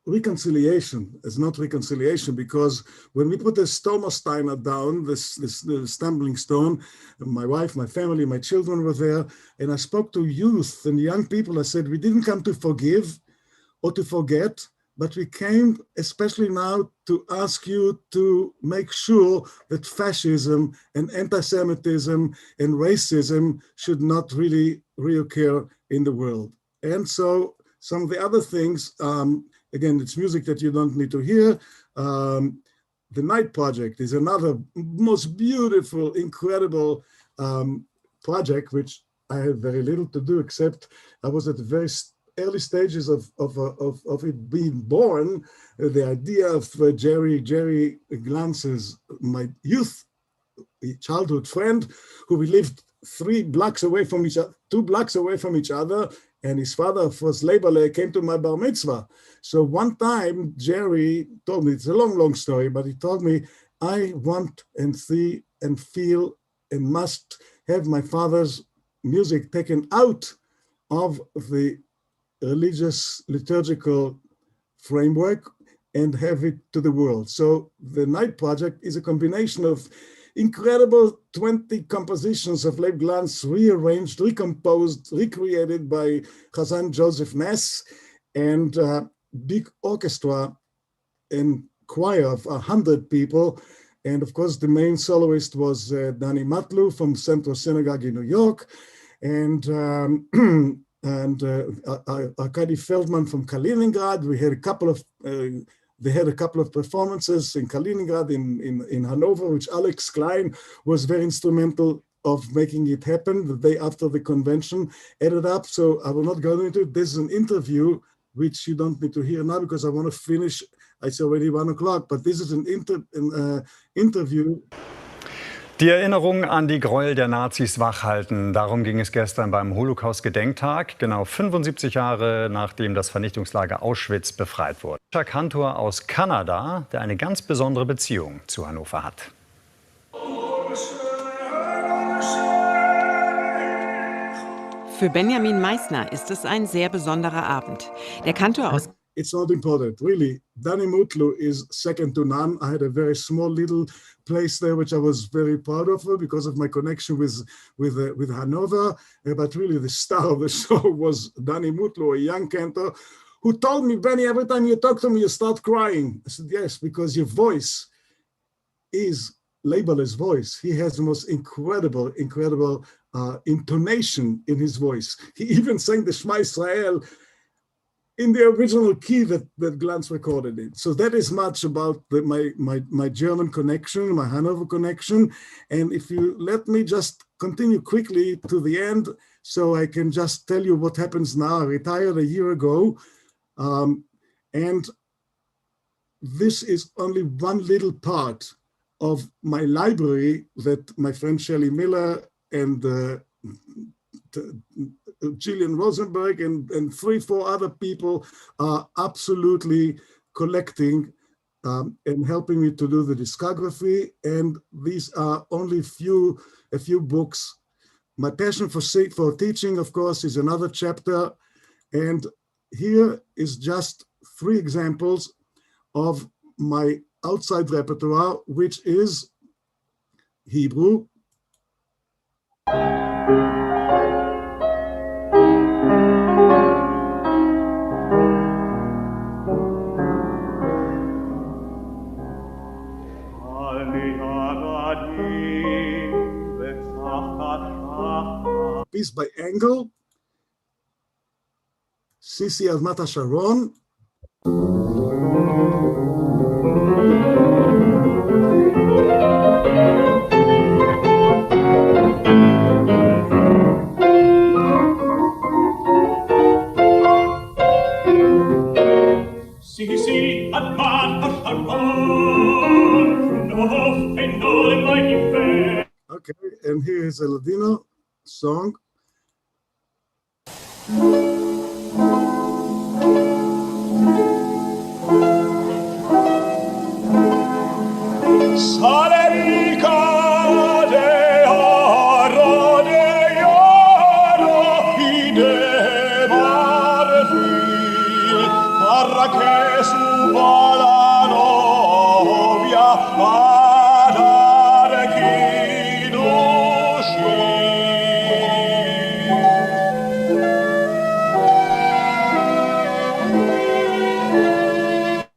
reconciliation. It's not reconciliation, because when we put the Stomersteiner down, this stumbling stone, my wife, my family, my children were there, and I spoke to youth and young people. I said, we didn't come to forgive or to forget, but we came especially now to ask you to make sure that fascism and anti-Semitism and racism should not really reoccur in the world. And so some of the other things, again, it's music that you don't need to hear. The Night Project is another most beautiful, incredible project, which I had very little to do, except I was at the very early stages of it being born. The idea of Jerry Glanz's, my youth, childhood friend, who we lived 2 blocks away from each other, and his father was Leberle, came to my bar mitzvah. So one time, Jerry told me, it's a long story, but he told me, I want and see and feel and must have my father's music taken out of the religious liturgical framework and have it to the world. So the Night Project is a combination of incredible 20 compositions of Leib Glanz, rearranged, recomposed, recreated by Chazan Joseph Ness, and big orchestra and choir of 100 people. And of course, the main soloist was Danny Matlu from Central Synagogue in New York, and Arkady Feldman from Kaliningrad. We had a couple of they had a couple of performances in Kaliningrad, in Hanover, which Alex Klein was very instrumental of making it happen the day after the convention added up. So I will not go into it. There's an interview which you don't need to hear now because I want to finish. It's already 1 o'clock, but this is an interview. Die Erinnerung an die Gräuel der Nazis wachhalten, darum ging es gestern beim Holocaust-Gedenktag, genau 75 Jahre nachdem das Vernichtungslager Auschwitz befreit wurde. Cantor aus Kanada, der eine ganz besondere Beziehung zu Hannover hat. Für Benjamin Maissner ist es ein sehr besonderer Abend. Der Cantor aus It's not important, really. Danny Mutlu is second to none. I had a very small little place there, which I was very proud of because of my connection with Hanover. But really, the star of the show was Danny Mutlu, a young cantor, who told me, Beny, every time you talk to me, you start crying. I said, yes, because your voice is Leberle's voice. He has the most incredible intonation in his voice. He even sang the Shema Israel in the original key that Glanz recorded it. So that is much about my German connection, my Hanover connection. And if you let me just continue quickly to the end, so I can just tell you what happens now. I retired a year ago. And this is only one little part of my library that my friend Shelley Miller and Gillian Rosenberg and 3-4 other people are absolutely collecting and helping me to do the discography. And these are only a few books. My passion for teaching, of course, is another chapter. And here is just 3 examples of my outside repertoire, which is Hebrew, piece by Engel, Sisi Admat Sharon. Sisi Admat Sharon, no mighty fair. Okay, and here is a Ladino song. Salerica de oro de oro y de marfil, para que suba la novia a dar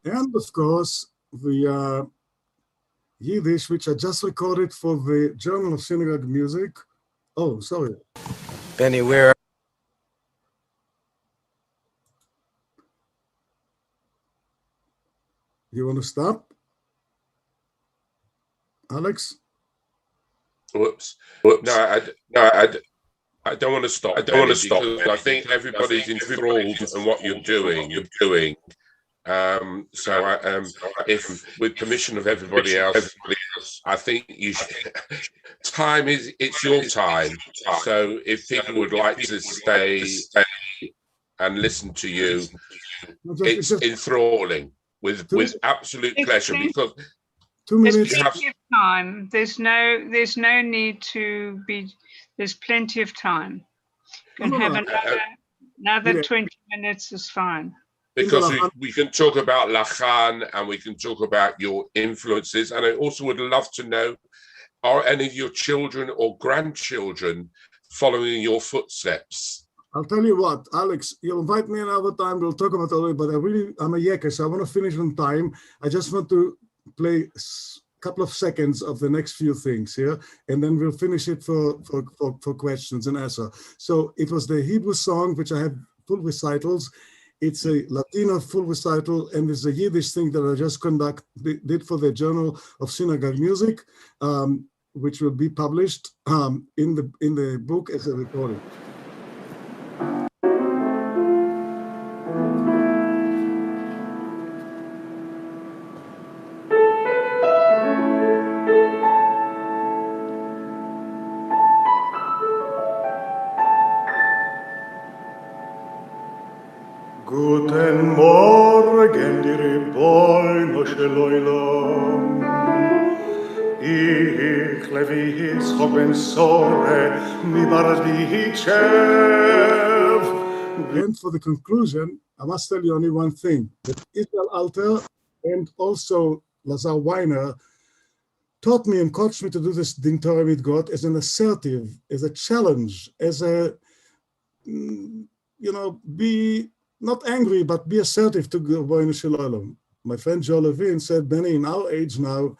And of course, the Yiddish, which I just recorded for the Journal of Synagogue Music. Oh, sorry. Beny, where? You want to stop? Alex? Whoops. No, I don't want to stop. I don't want to stop. I think everybody's enthralled in what you're doing. If with permission of everybody else, I think you should. It's your time. So if people would like to stay and listen to you, it's enthralling with absolute pleasure, because 2 minutes. There's plenty of time. There's no need to be. There's plenty of time. You can have another 20 minutes is fine. Because we can talk about LACHAN and we can talk about your influences. And I also would love to know, are any of your children or grandchildren following your footsteps? I'll tell you what, Alex, you'll invite me another time, we'll talk about it, but I'm a yekker, so I want to finish on time. I just want to play a couple of seconds of the next few things here, and then we'll finish it for questions and answer. So it was the Hebrew song, which I have full recitals. It's a Latino full recital, and it's a Yiddish thing that I just did for the Journal of Synagogue Music, which will be published in the book as a recording. Guten Morgen, die Rebäume של עולם. Ich lebe Yitzchok ben Sore, Mibardichev. And for the conclusion, I must tell you only one thing, that Israel Alter and also Lazar Weiner taught me and coached me to do this Din Torah with God as an assertive, as a challenge, as a, be not angry, but be assertive to Beny Shalom. My friend Joe Levine said, Beny, in our age now,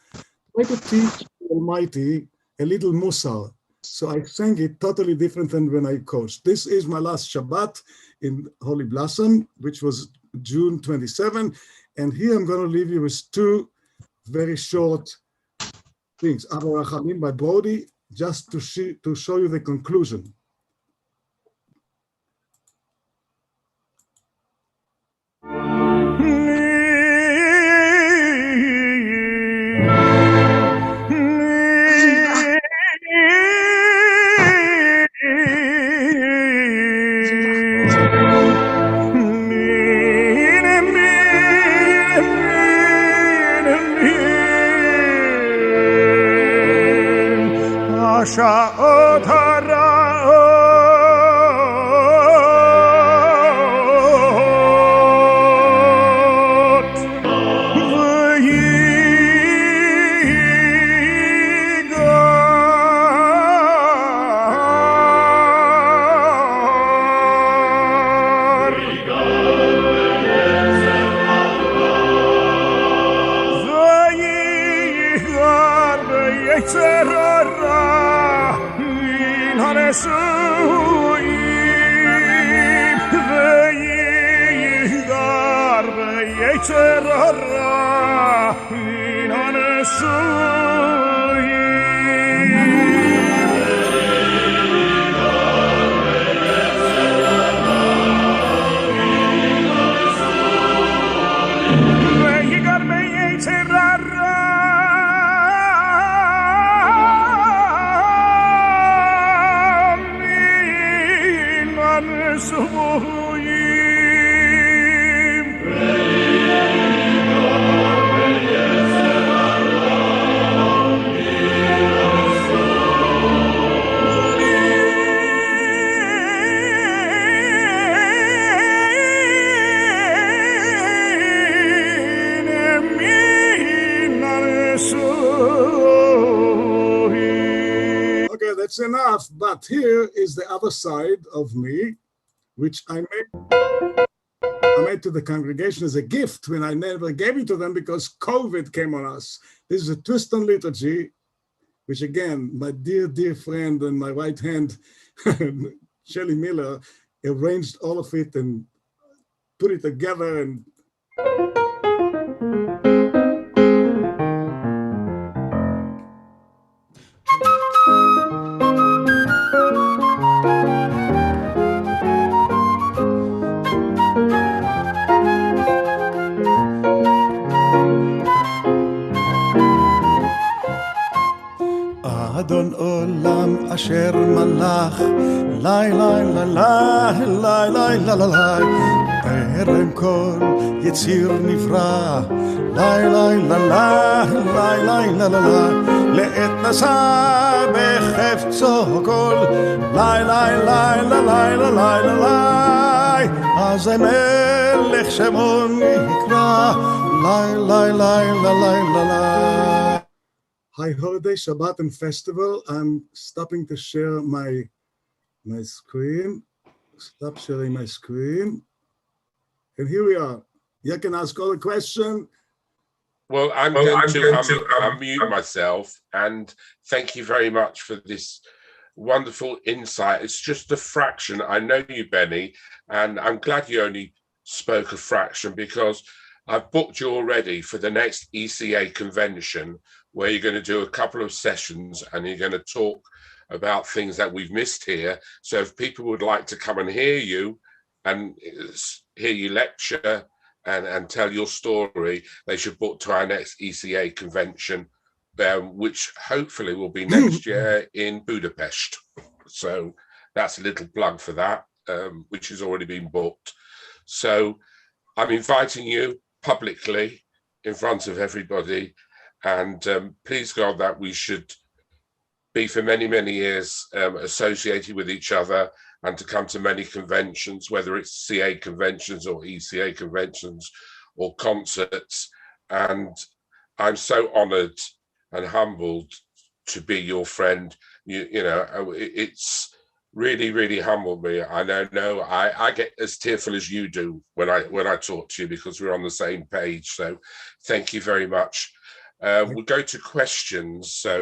try to teach the Almighty a little Musar. So I sang it totally different than when I coached. This is my last Shabbat in Holy Blossom, which was June 27. And here I'm going to leave you with two very short things. Abba Rachamim by Brody, just to show you the conclusion. השעות הרעות ויגר ביצר הרע מן הרסות יצררה מן הנשואים ויגר ביצררה מן הנשואים Okay, that's enough. But here is the other side of me, which I made to the congregation as a gift when I never gave it to them because COVID came on us. This is a twist on liturgy, which again, my dear, dear friend and my right hand, Shelley Miller, arranged all of it and put it together. And אדון עולם אשר מלך, לי לי לי לי לי לי לי לי לי, טרם כל יציר נברא, לי לי לי לי לי לי לי לי, לעת נשא בחפצו כל, לי לי לי לי לי לי לי לי, אז המלך שמו נקרא, לי לי לי לי לי לי. High Holiday, Shabbat and Festival. I'm stopping to share my screen. Stop sharing my screen. And here we are. You can ask all the question. Well, I'm going to unmute myself and thank you very much for this wonderful insight. It's just a fraction. I know you, Beny, and I'm glad you only spoke a fraction because I've booked you already for the next ECA convention where you're going to do a couple of sessions and you're going to talk about things that we've missed here. So if people would like to come and hear you and hear you lecture and tell your story, they should book to our next ECA convention, which hopefully will be next year in Budapest. So that's a little plug for that, which has already been booked. So I'm inviting you publicly in front of everybody, and please God that we should be for many, many years associated with each other and to come to many conventions, whether it's CA conventions or ECA conventions or concerts. And I'm so honored and humbled to be your friend. You know, it's really, really humbled me. I know I get as tearful as you do when I talk to you because we're on the same page. So thank you very much. We'll go to questions. So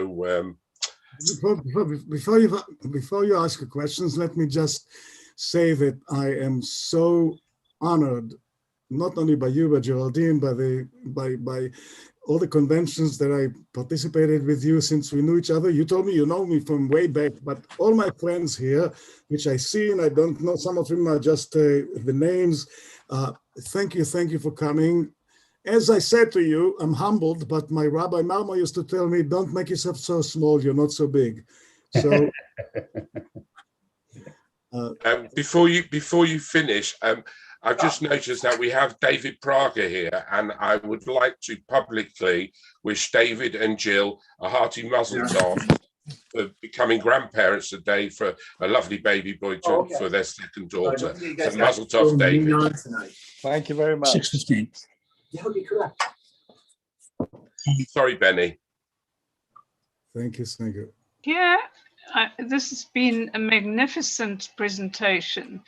before you ask your questions, let me just say that I am so honored, not only by you, but Geraldine, by all the conventions that I participated with you since we knew each other. You told me you know me from way back, but all my friends here, which I see and I don't know, some of them are just the names. Thank you for coming. As I said to you, I'm humbled, but my Rabbi Marma used to tell me, don't make yourself so small, you're not so big. So before you finish, I've just noticed that we have David Prager here, and I would like to publicly wish David and Jill a hearty mazel tov for becoming grandparents today for a lovely baby boy for their second daughter. So mazel tov, David. Thank you very much. 6:15. That would be correct. Sorry, Beny. thank you. Yeah, this has been a magnificent presentation.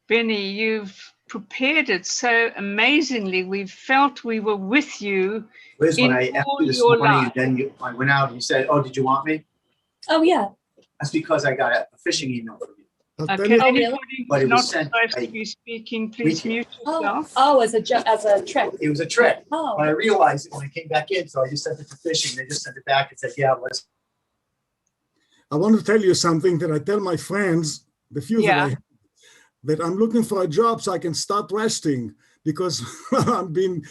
Beny, you've prepared it so amazingly. We felt we were with you. Liz, when in I asked all you this your morning, life. then I went out and you said, oh, did you want me? Oh, yeah. That's because I got a phishing email from you. I'll tell Okay, you- But anybody it who's was not sent supposed to by be speaking, please weekend. mute yourself. As a trick. It was a trick. Oh. When I realized it when I came back in, so I just sent it to fishing. They just sent it back and said, yeah, let's. I want to tell you something that I tell my friends, the few that I have, that I'm looking for a job so I can start resting, because I've been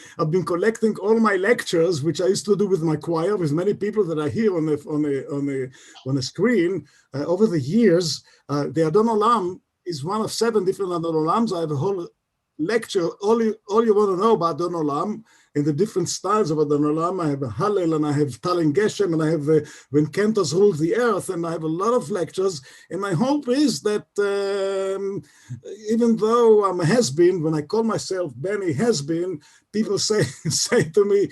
collecting all my lectures, which I used to do with my choir, with many people that I hear on the screen over the years. The Adon Olam is one of 7 different Adon Olams. I have a whole lecture, all you want to know about Adon Olam and the different styles of Adon Olam. I have a Hallel, and I have Talen Geshem, and I have When Cantors Rule the Earth, and I have a lot of lectures. And my hope is that even though I'm a has-been, when I call myself Beny has-been, people say to me,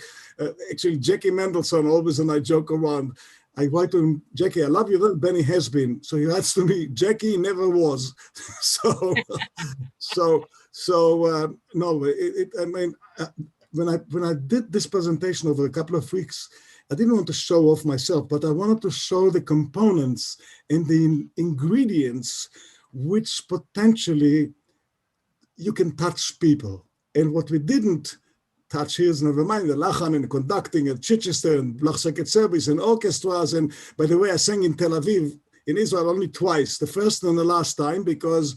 actually Jackie Mendelson always, and I joke around, I write to him, Jackie, I love you, then Beny has been. So he writes to me, Jackie never was. No, I mean, when I did this presentation over a couple of weeks, I didn't want to show off myself, but I wanted to show the components and the ingredients which potentially you can touch people. And what we didn't touch here is, never mind, the LACHAN and conducting at Chichester and Blachseket service and orchestras. And by the way, I sang in Tel Aviv, in Israel, only twice, the first and the last time, because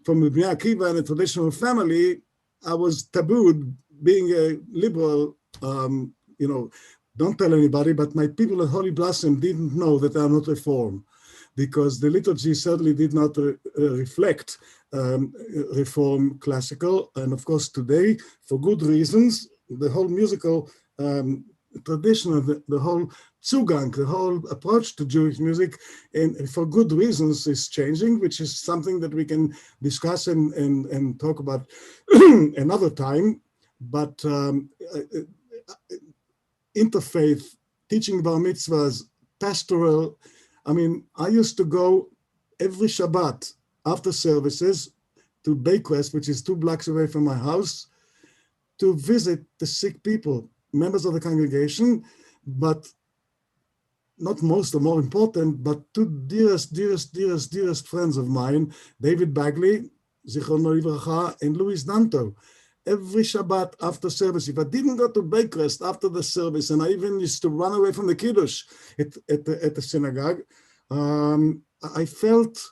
from the Bnei Akiva and a traditional family, I was tabooed being a liberal, don't tell anybody, but my people at Holy Blossom didn't know that I'm not Reform, because the liturgy certainly did not reflect Reform classical. And of course, today, for good reasons, the whole musical tradition, the whole Zugang, the whole approach to Jewish music, and for good reasons, is changing, which is something that we can discuss and talk about another time. But interfaith, teaching bar mitzvahs, pastoral. I mean, I used to go every Shabbat after services to Baycrest, which is 2 blocks away from my house, to visit the sick people, members of the congregation, but not most or more important, but 2 dearest friends of mine, David Bagley, Zichrono Livracha, and Louis Danto. Every Shabbat after service, if I didn't go to Baycrest after the service, and I even used to run away from the Kiddush at the synagogue, I felt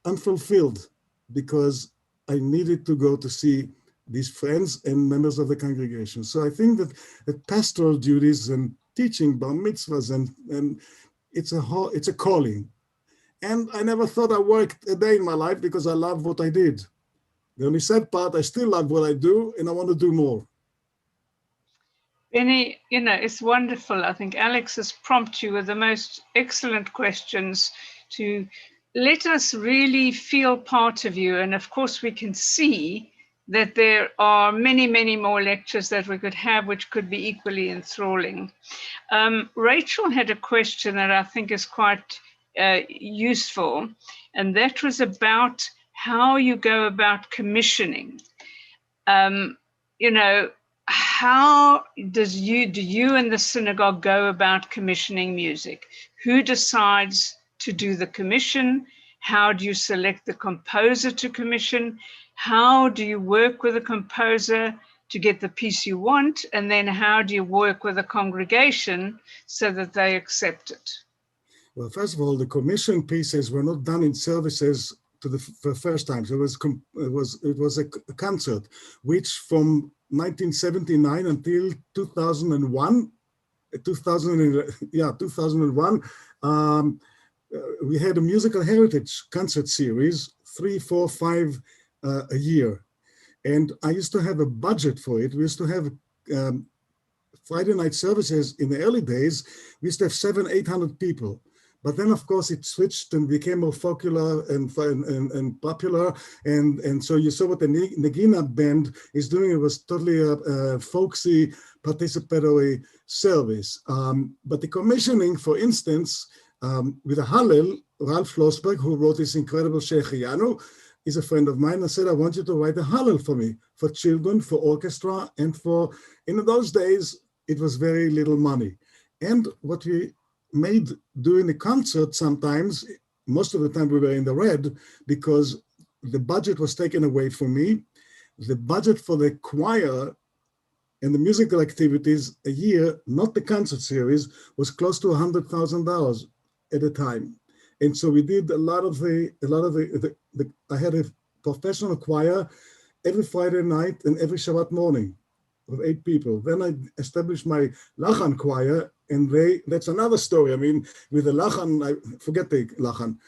unfulfilled because I needed to go to see these friends and members of the congregation. So I think that pastoral duties and teaching bar mitzvahs and it's a calling. And I never thought I worked a day in my life because I love what I did. The only sad part, I still love what I do, and I want to do more. Beny, it's wonderful. I think Alex has prompted you with the most excellent questions to let us really feel part of you. And of course, we can see that there are many, many more lectures that we could have, which could be equally enthralling. Rachel had a question that I think is quite useful, and that was about how you go about commissioning. How do you and the synagogue go about commissioning music? Who decides to do the commission? How do you select the composer to commission? How do you work with a composer to get the piece you want? And then how do you work with a congregation so that they accept it? Well, first of all, the commission pieces were not done in services for the first time. So it was a concert, which from 1979 until 2001, we had a musical heritage concert series, 3, 4, 5 a year. And I used to have a budget for it. We used to have Friday night services in the early days. We used to have 700-800 people. But then, of course, it switched and became more popular and popular. And so you saw what the Nagina band is doing. It was totally a folksy, participatory service. But the commissioning, for instance, with a Hallel, Ralph Schlossberg, who wrote this incredible Shechianu, is a friend of mine, and said, I want you to write a Hallel for me, for children, for orchestra, and in those days, it was very little money. And what we made during the concert sometimes, most of the time we were in the red because the budget was taken away from me. The budget for the choir and the musical activities a year, not the concert series, was close to $100,000 at a time. And so we did a lot of I had a professional choir every Friday night and every Shabbat morning of 8 people. Then I established my LACHAN choir, and that's another story. I mean, with the LACHAN, forget the LACHAN.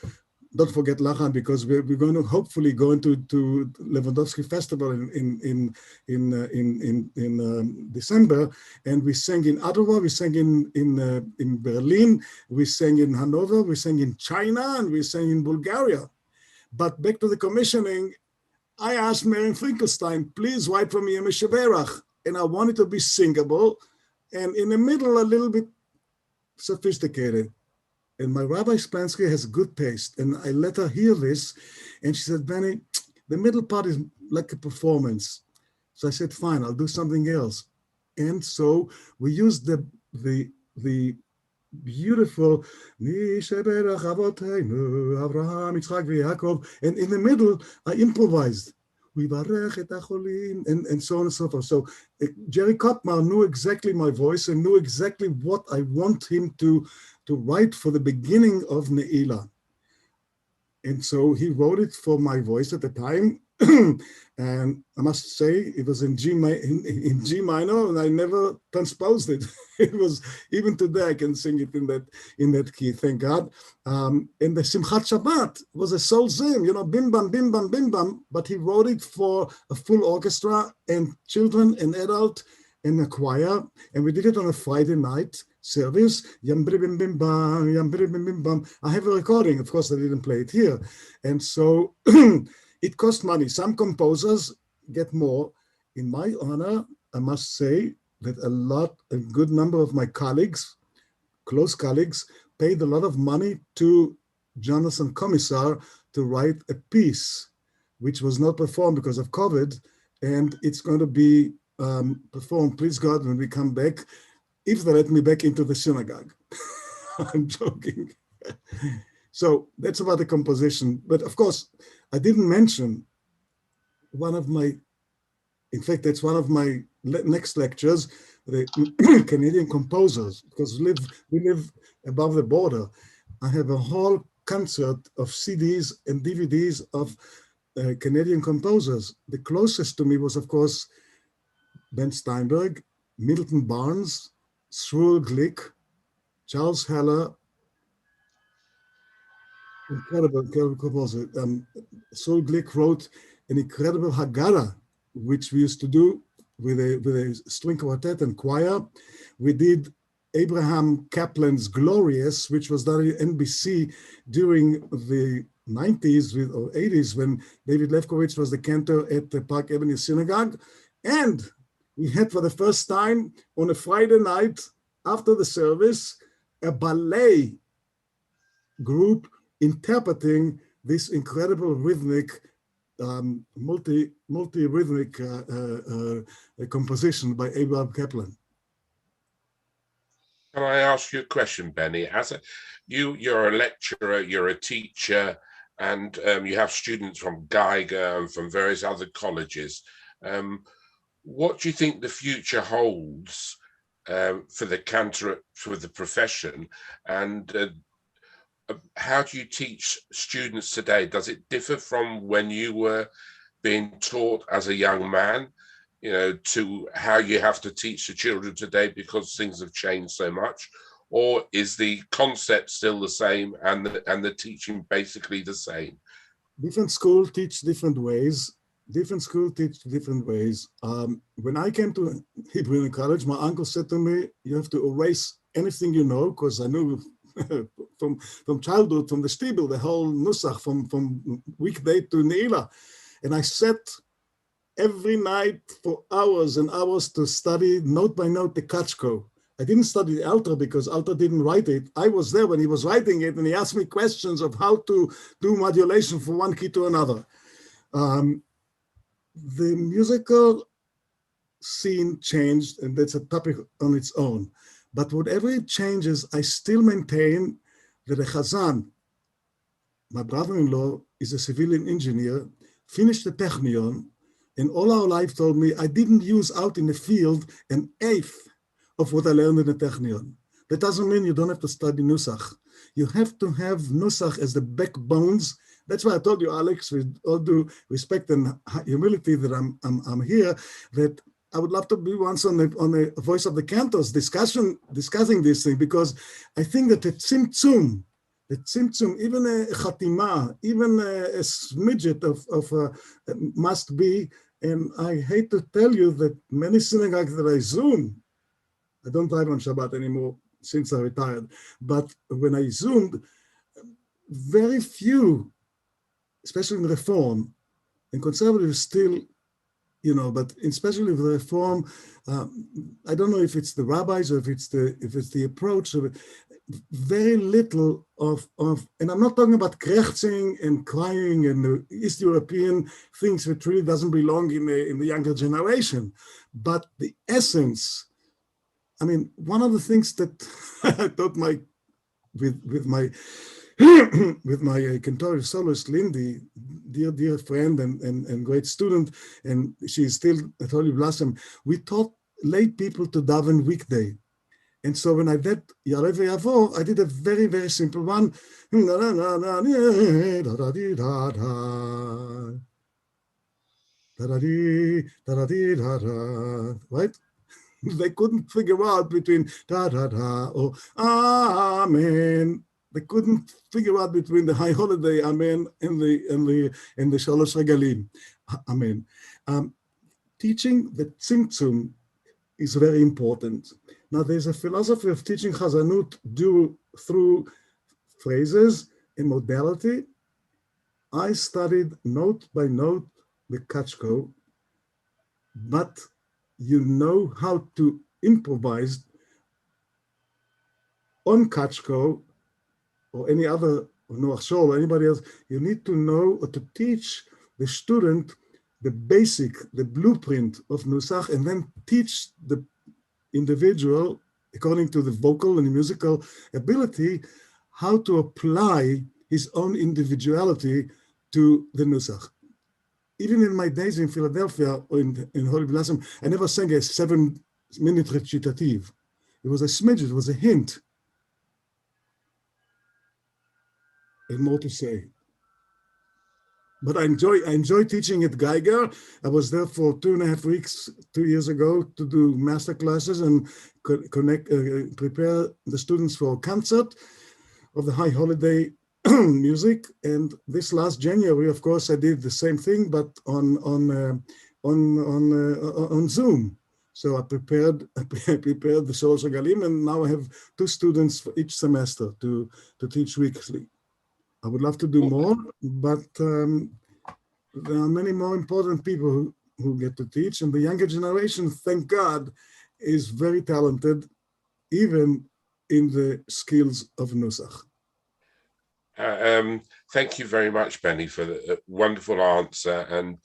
Don't forget LACHAN, because we're going to hopefully go into Lewandowski Festival in December, and we sang in Ottawa, we sang in Berlin, we sang in Hanover, we sang in China, and we sang in Bulgaria. But back to the commissioning, I asked Mary Finkelstein, please write for me a Meshaberach, and I wanted to be singable, and in the middle a little bit sophisticated. And my Rabbi Spansky has good taste. And I let her hear this. And she said, Beny, the middle part is like a performance. So I said, fine, I'll do something else. And so we used the beautiful, and in the middle, I improvised. And so on and so forth. So Jerry Kopmar knew exactly my voice and knew exactly what I want him to write for the beginning of Ne'ilah. And so he wrote it for my voice at the time. And I must say it was in G minor, and I never transposed it. It was, even today I can sing it in that key, thank God. And the Simchat Shabbat was a SULZER, bim bam, bim bam, bim bam, but he wrote it for a full orchestra and children and adult and a choir, and we did it on a Friday night service. Yam bim bim bam, yam bim bim bam. I have a recording, of course I didn't play it here. And so it cost money. Some composers get more. In my honor, I must say that a good number of my colleagues, close colleagues, paid a lot of money to Jonathan Commissar to write a piece, which was not performed because of COVID, and it's going to be performed, please God, when we come back, if they let me back into the synagogue. I'm joking. So that's about the composition. But of course, I didn't mention that's one of my next lectures, the Canadian composers, because we live above the border. I have a whole concert of CDs and DVDs of Canadian composers. The closest to me was, of course, Ben Steinberg, Middleton Barnes, Sewell Glick, Charles Heller, incredible composer. Sewell Glick wrote an incredible Haggadah, which we used to do with a string quartet and choir. We did Abraham Kaplan's Glorious, which was done at NBC during the 90s or 80s when David Lefkowitz was the cantor at the Park Avenue Synagogue. And we had for the first time on a Friday night after the service, a ballet group interpreting this incredible rhythmic, multi-rhythmic composition by Abraham Kaplan. Can I ask you a question, Beny? You're a lecturer, you're a teacher, and you have students from Geiger and from various other colleges. What do you think the future holds for the cantor, for the profession, and how do you teach students today? Does it differ from when you were being taught as a young man, to how you have to teach the children today because things have changed so much? Or is the concept still the same and the teaching basically the same? Different schools teach different ways. Different schools teach different ways. When I came to Hebrew College, my uncle said to me, you have to erase anything you know, because I knew from childhood, from the Shtib'l, the whole Nusach, from weekday to Ne'ilah. And I sat every night for hours and hours to study note by note the Kachko. I didn't study the Alter because Alter didn't write it. I was there when he was writing it, and he asked me questions of how to do modulation from one key to another. The musical scene changed, and that's a topic on its own. But whatever it changes, I still maintain that a chazan my brother-in-law is a civilian engineer, finished the Technion, and all our life told me I didn't use out in the field an eighth of what I learned in the Technion. That doesn't mean you don't have to study Nusach. You have to have Nusach as the backbones. That's why I told you, Alex, with all due respect and humility that I'm here, that I would love to be once on the Voice of the Cantors discussing this thing, because I think that the tzimtzum, even a chatima, even a smidget of must be. And I hate to tell you that many synagogues that I Zoom, I don't drive on Shabbat anymore since I retired, but when I Zoomed, very few, especially in Reform, and conservative still, but especially with Reform, I don't know if it's the rabbis or if it's the approach of it, very little of, and I'm not talking about krächzing and crying and the East European things which really doesn't belong in the younger generation, but the essence. I mean, one of the things that I taught with my cantorial soloist Lindy, dear friend and great student, and she's still at Holy Blossom, we taught lay people to daven weekday. And so when I did Ya'aleh V'Yavor, I did a very, very simple one. Right? They couldn't figure out between da-da-da or amen. They couldn't figure out between the high holiday, amen, and the Shalosh Regalim, amen. Teaching the tzimtzum is very important. Now, there's a philosophy of teaching Chazanut through phrases and modality. I studied note by note the Kachko, but you know how to improvise on Kachko or any other, Noach Shor or anybody else. You need to know or to teach the student the basic, the blueprint of Nusach, and then teach the individual, according to the vocal and the musical ability, how to apply his own individuality to the Nusach. Even in my days in Philadelphia or in Holy Blossom, I never sang a 7-minute recitative. It was a smidget, it was a hint. And more to say. But I enjoy teaching at Geiger. I was there for 2.5 weeks, 2 years ago, to do master classes and prepare the students for a concert of the high holiday music. And this last January, of course, I did the same thing, but on Zoom. So I prepared the Shalosh Regalim, and now I have 2 students for each semester to teach weekly. I would love to do more, but there are many more important people who get to teach, and the younger generation, thank God, is very talented, even in the skills of Nusach. Thank you very much, Beny, for the wonderful answer. And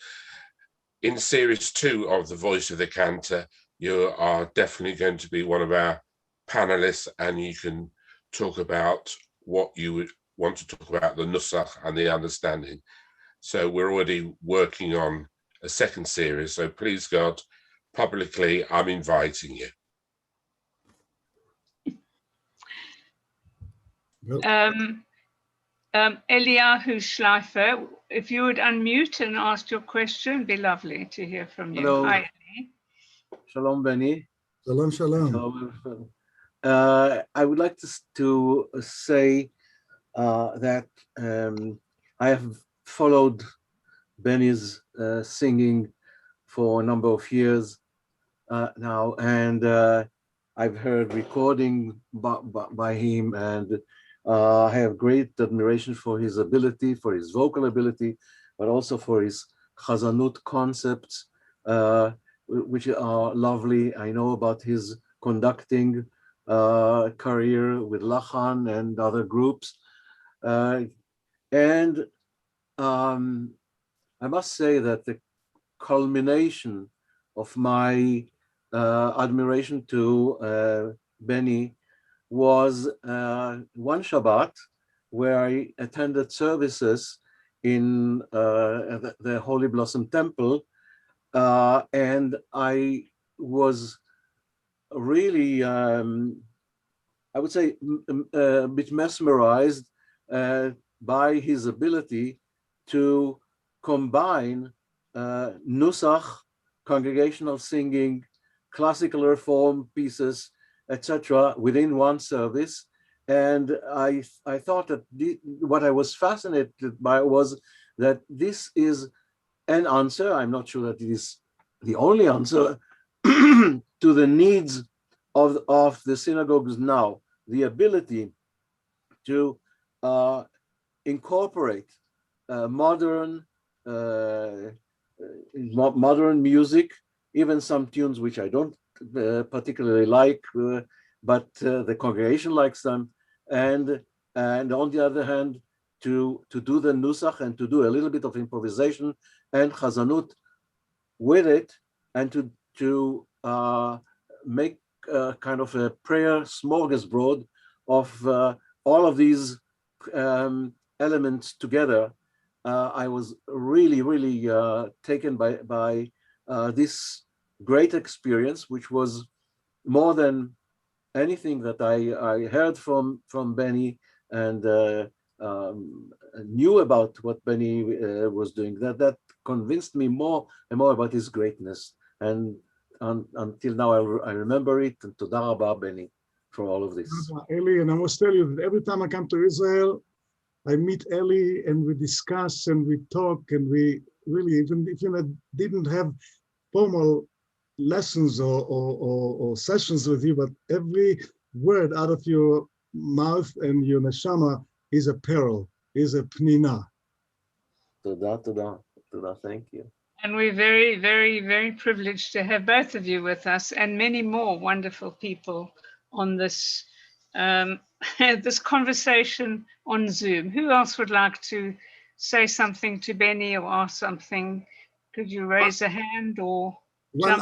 in series 2 of The Voice of the Cantor, you are definitely going to be one of our panelists, and you can talk about what you would want to talk about, the Nusach and the understanding. So we're already working on a second series. So please, God, publicly, I'm inviting you. Eliyahu Schleifer, if you would unmute and ask your question, it'd be lovely to hear from you. Hello. Hi, Eli. Shalom, Beny. Shalom, shalom. Shalom. I would like to say that I have followed Beny's singing for a number of years now, and I've heard recording by him, and I have great admiration for his ability, for his vocal ability, but also for his Chazanut concepts, which are lovely. I know about his conducting career with LACHAN and other groups. And I must say that the culmination of my admiration to Beny was one Shabbat where I attended services in the Holy Blossom Temple, and I was really, I would say, a bit mesmerized by his ability to combine nusach, congregational singing, classical reform pieces, etc., within one service. And I thought that what I was fascinated by was that this is an answer, I'm not sure that it is the only answer, to the needs of the synagogues now, the ability to incorporate modern music, even some tunes which I don't particularly like, but the congregation likes them, and on the other hand, to do the nusach and to do a little bit of improvisation and chazanut with it, and to make kind of a prayer smorgasbord of all of these elements together. I was really, really taken by this great experience, which was more than anything that I heard from Beny and knew about what Beny was doing. That convinced me more and more about his greatness. And until now, I remember it. And toda rabba, Beny, for all of this. Eli, and I must tell you that every time I come to Israel, I meet Eli and we discuss and we talk, and we really, even if you didn't have formal lessons or sessions with you, but every word out of your mouth and your neshama is a pearl, is a pnina. Toda, thank you. And we're very, very, very privileged to have both of you with us, and many more wonderful people on this this conversation on Zoom. Who else would like to say something to Beny or ask something? Could you raise a hand or one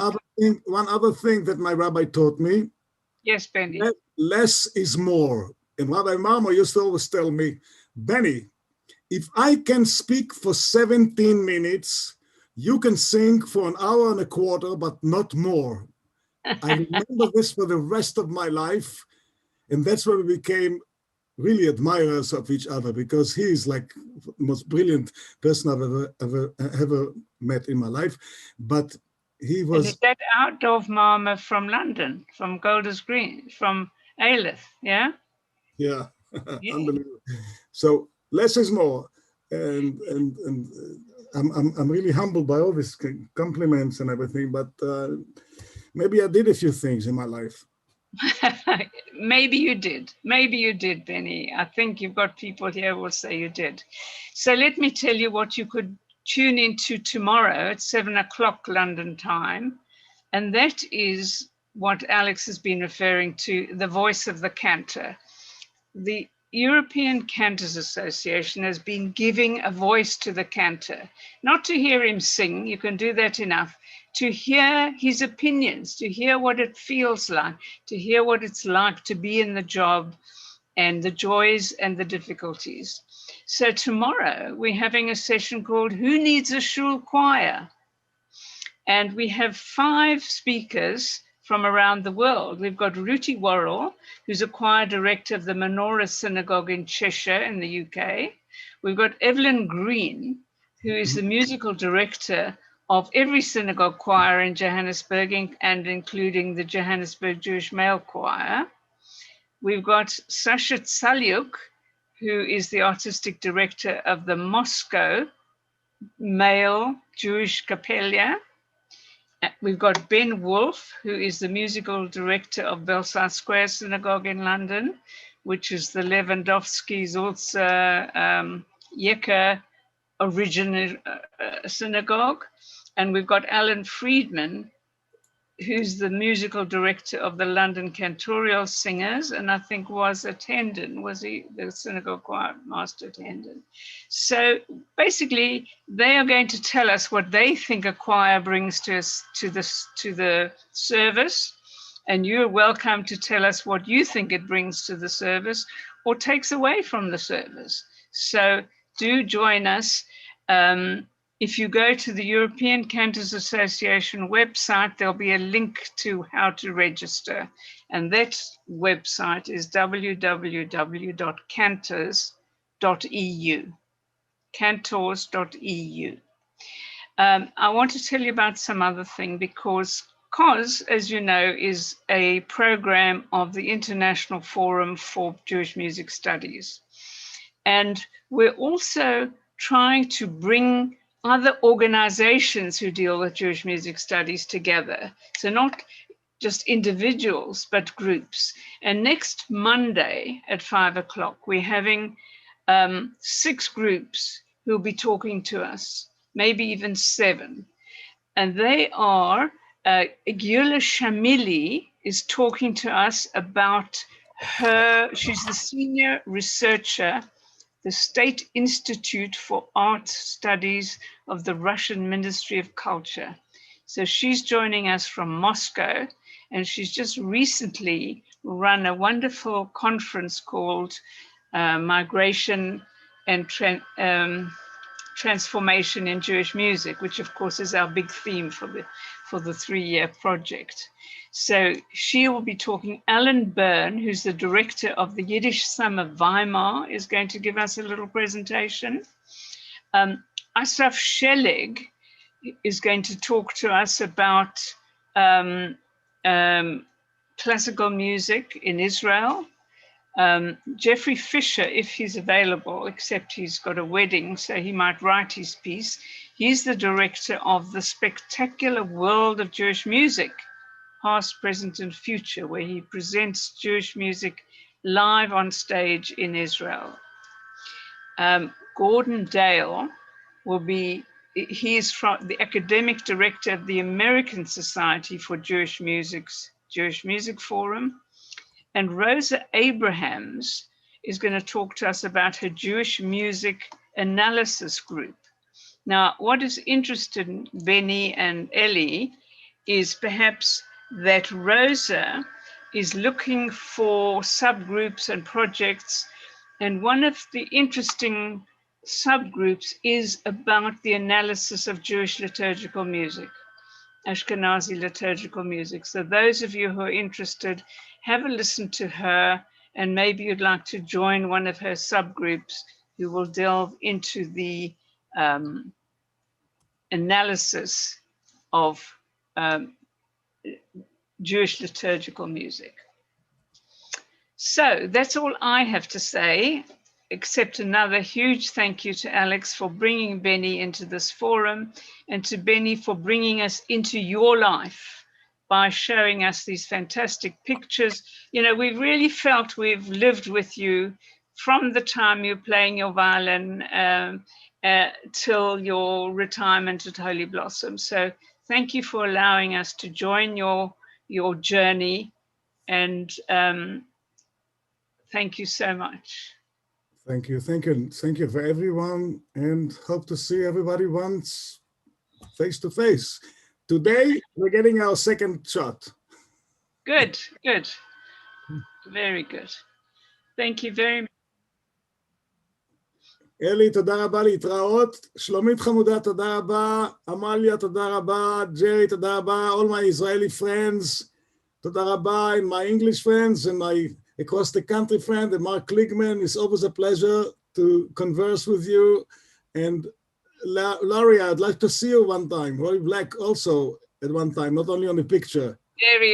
other thing that my rabbi taught me? Yes, Beny. Less is more. And Rabbi Marmor used to always tell me, Beny, if I can speak for 17 minutes, you can sing for an hour and a quarter, but not more. I remember this for the rest of my life. And that's where we became really admirers of each other, because he is like the most brilliant person I've ever met in my life. But he was... And is that out of Marmor from London, from Golders Green, from Aleph, yeah? Yeah, yeah. Unbelievable. So less is more. And I'm really humbled by all these compliments and everything, but maybe I did a few things in my life. Maybe you did, Beny. I think you've got people here who will say you did. So let me tell you what you could tune into tomorrow at 7 o'clock London time. And that is what Alex has been referring to, the voice of the cantor. The European Cantors Association has been giving a voice to the cantor, not to hear him sing, you can do that enough, to hear his opinions, to hear what it feels like, to hear what it's like to be in the job and the joys and the difficulties. So tomorrow we're having a session called Who Needs a Shul Choir? And we have 5 speakers from around the world. We've got Ruti Worrell, who's a choir director of the Menorah Synagogue in Cheshire in the UK. We've got Evelyn Green, who is the musical director of every synagogue choir in Johannesburg and including the Johannesburg Jewish Male Choir. We've got Sasha Tsalyuk, who is the artistic director of the Moscow Male Jewish Capella. We've got Ben Wolf, who is the musical director of Belsize Square Synagogue in London, which is the Lewandowski Sulzer Yecker original synagogue. And we've got Alan Friedman, who's the musical director of the London Cantorial Singers, and I think was he the synagogue choir master attendant. So basically, they are going to tell us what they think a choir brings to us to the service, and you're welcome to tell us what you think it brings to the service, or takes away from the service. So do join us. If you go to the European Cantors Association website, there'll be a link to how to register. And that website is www.cantors.eu. Cantors.eu. I want to tell you about some other thing because COZ, as you know, is a program of the International Forum for Jewish Music Studies. And we're also trying to bring other organizations who deal with Jewish music studies together. So not just individuals, but groups. And next Monday at 5 o'clock, we're having 6 groups who'll be talking to us, maybe even 7. And they are, Gyula Shamili is talking to us about she's the senior researcher, the State Institute for Art Studies of the Russian Ministry of Culture. So she's joining us from Moscow, and she's just recently run a wonderful conference called Migration and Transformation in Jewish Music, which of course is our big theme for the 3-year project. So she will be talking. Alan Byrne, who's the director of the Yiddish Summer Weimar, is going to give us a little presentation. Asaf Sheleg is going to talk to us about classical music in Israel. Jeffrey Fisher, if he's available, except he's got a wedding, so he might write his piece. He's the director of the Spectacular World of Jewish Music, Past, Present, and Future, where he presents Jewish music live on stage in Israel. Gordon Dale will be, he's from the academic director of the American Society for Jewish Music's Jewish Music Forum. And Rosa Abrahams is going to talk to us about her Jewish music analysis group. Now, what is interesting, Beny and Ellie, is perhaps that Rosa is looking for subgroups and projects. And one of the interesting subgroups is about the analysis of Jewish liturgical music, Ashkenazi liturgical music. So those of you who are interested, have a listen to her, and maybe you'd like to join one of her subgroups who will delve into the analysis of Jewish liturgical music. So that's all I have to say, except another huge thank you to Alex for bringing Beny into this forum, and to Beny for bringing us into your life by showing us these fantastic pictures. You know, we've really felt we've lived with you from the time you're playing your violin till your retirement at Holy Blossom. So thank you for allowing us to join your journey, and thank you so much. Thank you for everyone, and hope to see everybody once face to face. Today, we're getting our second shot. Good. Very good. Thank you very much. אלי, תודה רבה, להתראות. שלומית חמודה, תודה רבה. אמליה, תודה רבה. ג'רי, תודה רבה. All my Israeli friends, תודה רבה. And my English friends and my across the country friend, and Mark Kligman. It's always a pleasure to converse with you. And Laurie, I'd like to see you one time. Roy Black also at one time, not only on the picture. There he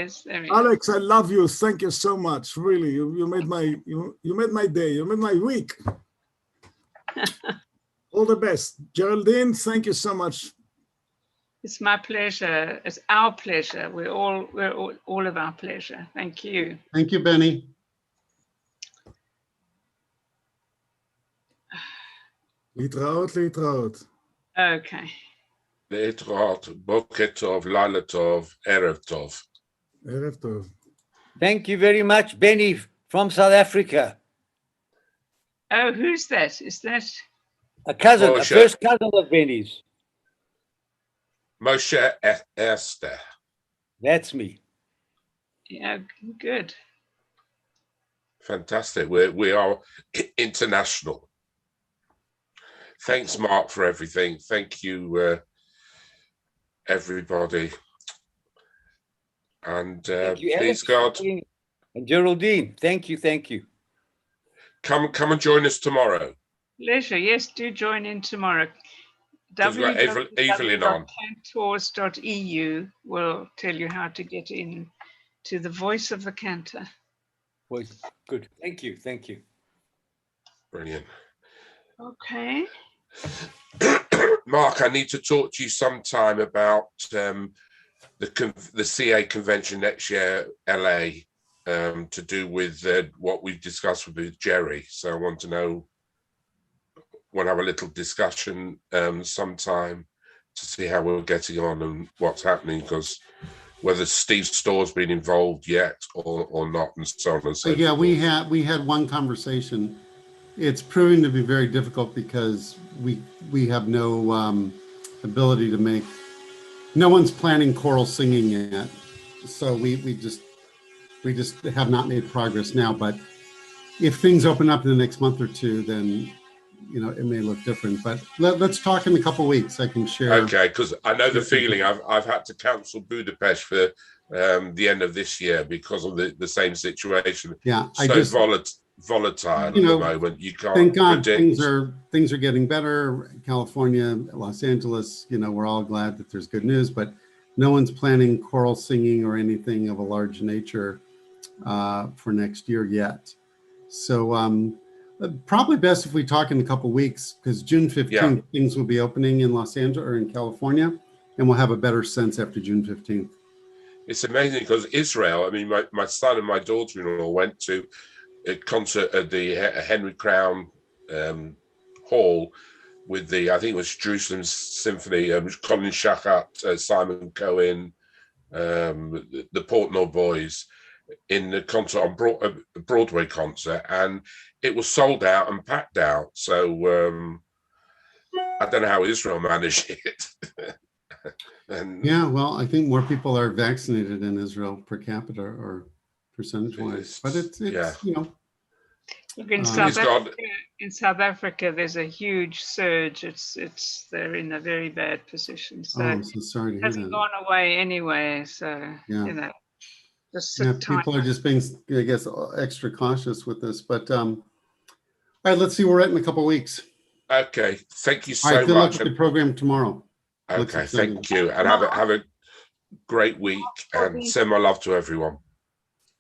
is. Alex, I love you. Thank you so much. Really, you made my day. You made my week. All the best. Geraldine, thank you so much. It's my pleasure. It's our pleasure. We're all of our pleasure. Thank you. Thank you, Beny. להתראות. Okay. להתראות, בוקר טוב, לילה טוב, ערב טוב. ערב טוב. Thank you very much, Beny from South Africa. Oh, who's that? Is that? A cousin, Moshe. a first cousin of Beny's. Moshe Esther. That's me. Yeah, good. Fantastic. We are international. Thanks, Mark, for everything. Thank you, everybody. And You, please, Alex, God, and Geraldine, thank you, thank you. come and join us tomorrow. Pleasure. Yes, do join in tomorrow. Because we've got Evelyn on. www.cantors.eu will tell you how to get in to the voice of the cantor. Well, good. Thank you. Thank you. Brilliant. Okay. Mark, I need to talk to you sometime about the CA convention next year, LA, to do with what we've discussed with Jerry. So I want to know, want to have a little discussion sometime to see how we're getting on and what's happening, because whether Steve Storr's been involved yet or not, and so on and so forth. Yeah, we had one conversation. It's proving to be very difficult because we have no ability to make. No one's planning choral singing yet, so we just have not made progress now. But if things open up in the next month or two, then it may look different. But let's talk in a couple of weeks. I can share. Okay, because I know the feeling. I've had to cancel Budapest for the end of this year because of the same situation. Yeah, volatile at the moment. You can't thank God predict. things are getting better. California, Los Angeles, we're all glad that there's good news, but no one's planning choral singing or anything of a large nature for next year yet. So probably best if we talk in a couple of weeks, because June 15th things will be opening in Los Angeles or in California, and we'll have a better sense after June 15th. It's amazing because Israel, I mean, my son and my daughter-in-law went to a concert at the Henry Crown Hall with I think it was Jerusalem Symphony, Colin Shachat, Simon Cohen, the Portnoy Boys in the concert on a Broadway concert, and it was sold out and packed out. So I don't know how Israel managed it. And yeah, well, I think more people are vaccinated in Israel per capita or percentage-wise, but it's Look, in South Africa, there's a huge surge. They're in a very bad position. So, I'm so sorry to hear it hasn't that. gone away anyway. So just people are just being, I guess, extra cautious with this. But all right, let's see where we're at in a couple of weeks. Okay, thank you so much. Good luck with the much. program tomorrow. Okay, thank you, and have a great week, and send my love to everyone.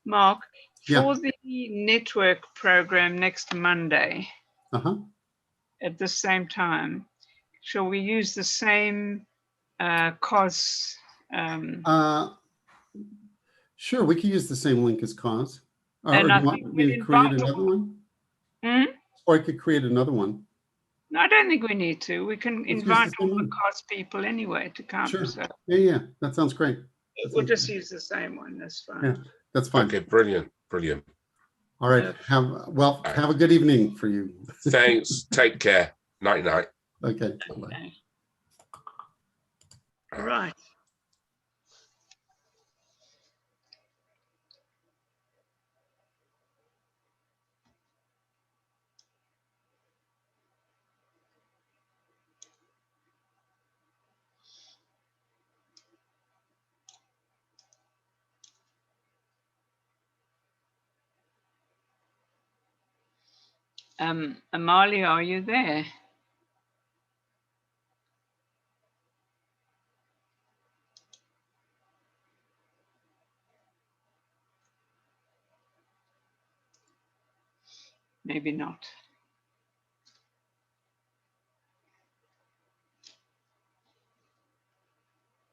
Mark, for the network program next Monday at the same time, shall we use the same COZ? Sure, we can use the same link as COZ. And or I do you think want me to create another one? Or I could create another one. No, I don't think we need to. We can invite all the COZ people anyway to come. Sure. So Yeah, that sounds great. we'll just use the same one. That's fine. Yeah, that's fine. Okay, brilliant. All right. Have a good evening for you. Thanks. Take care. Night. Okay. Bye-bye. Okay. All right. Amalia, are you there? Maybe not.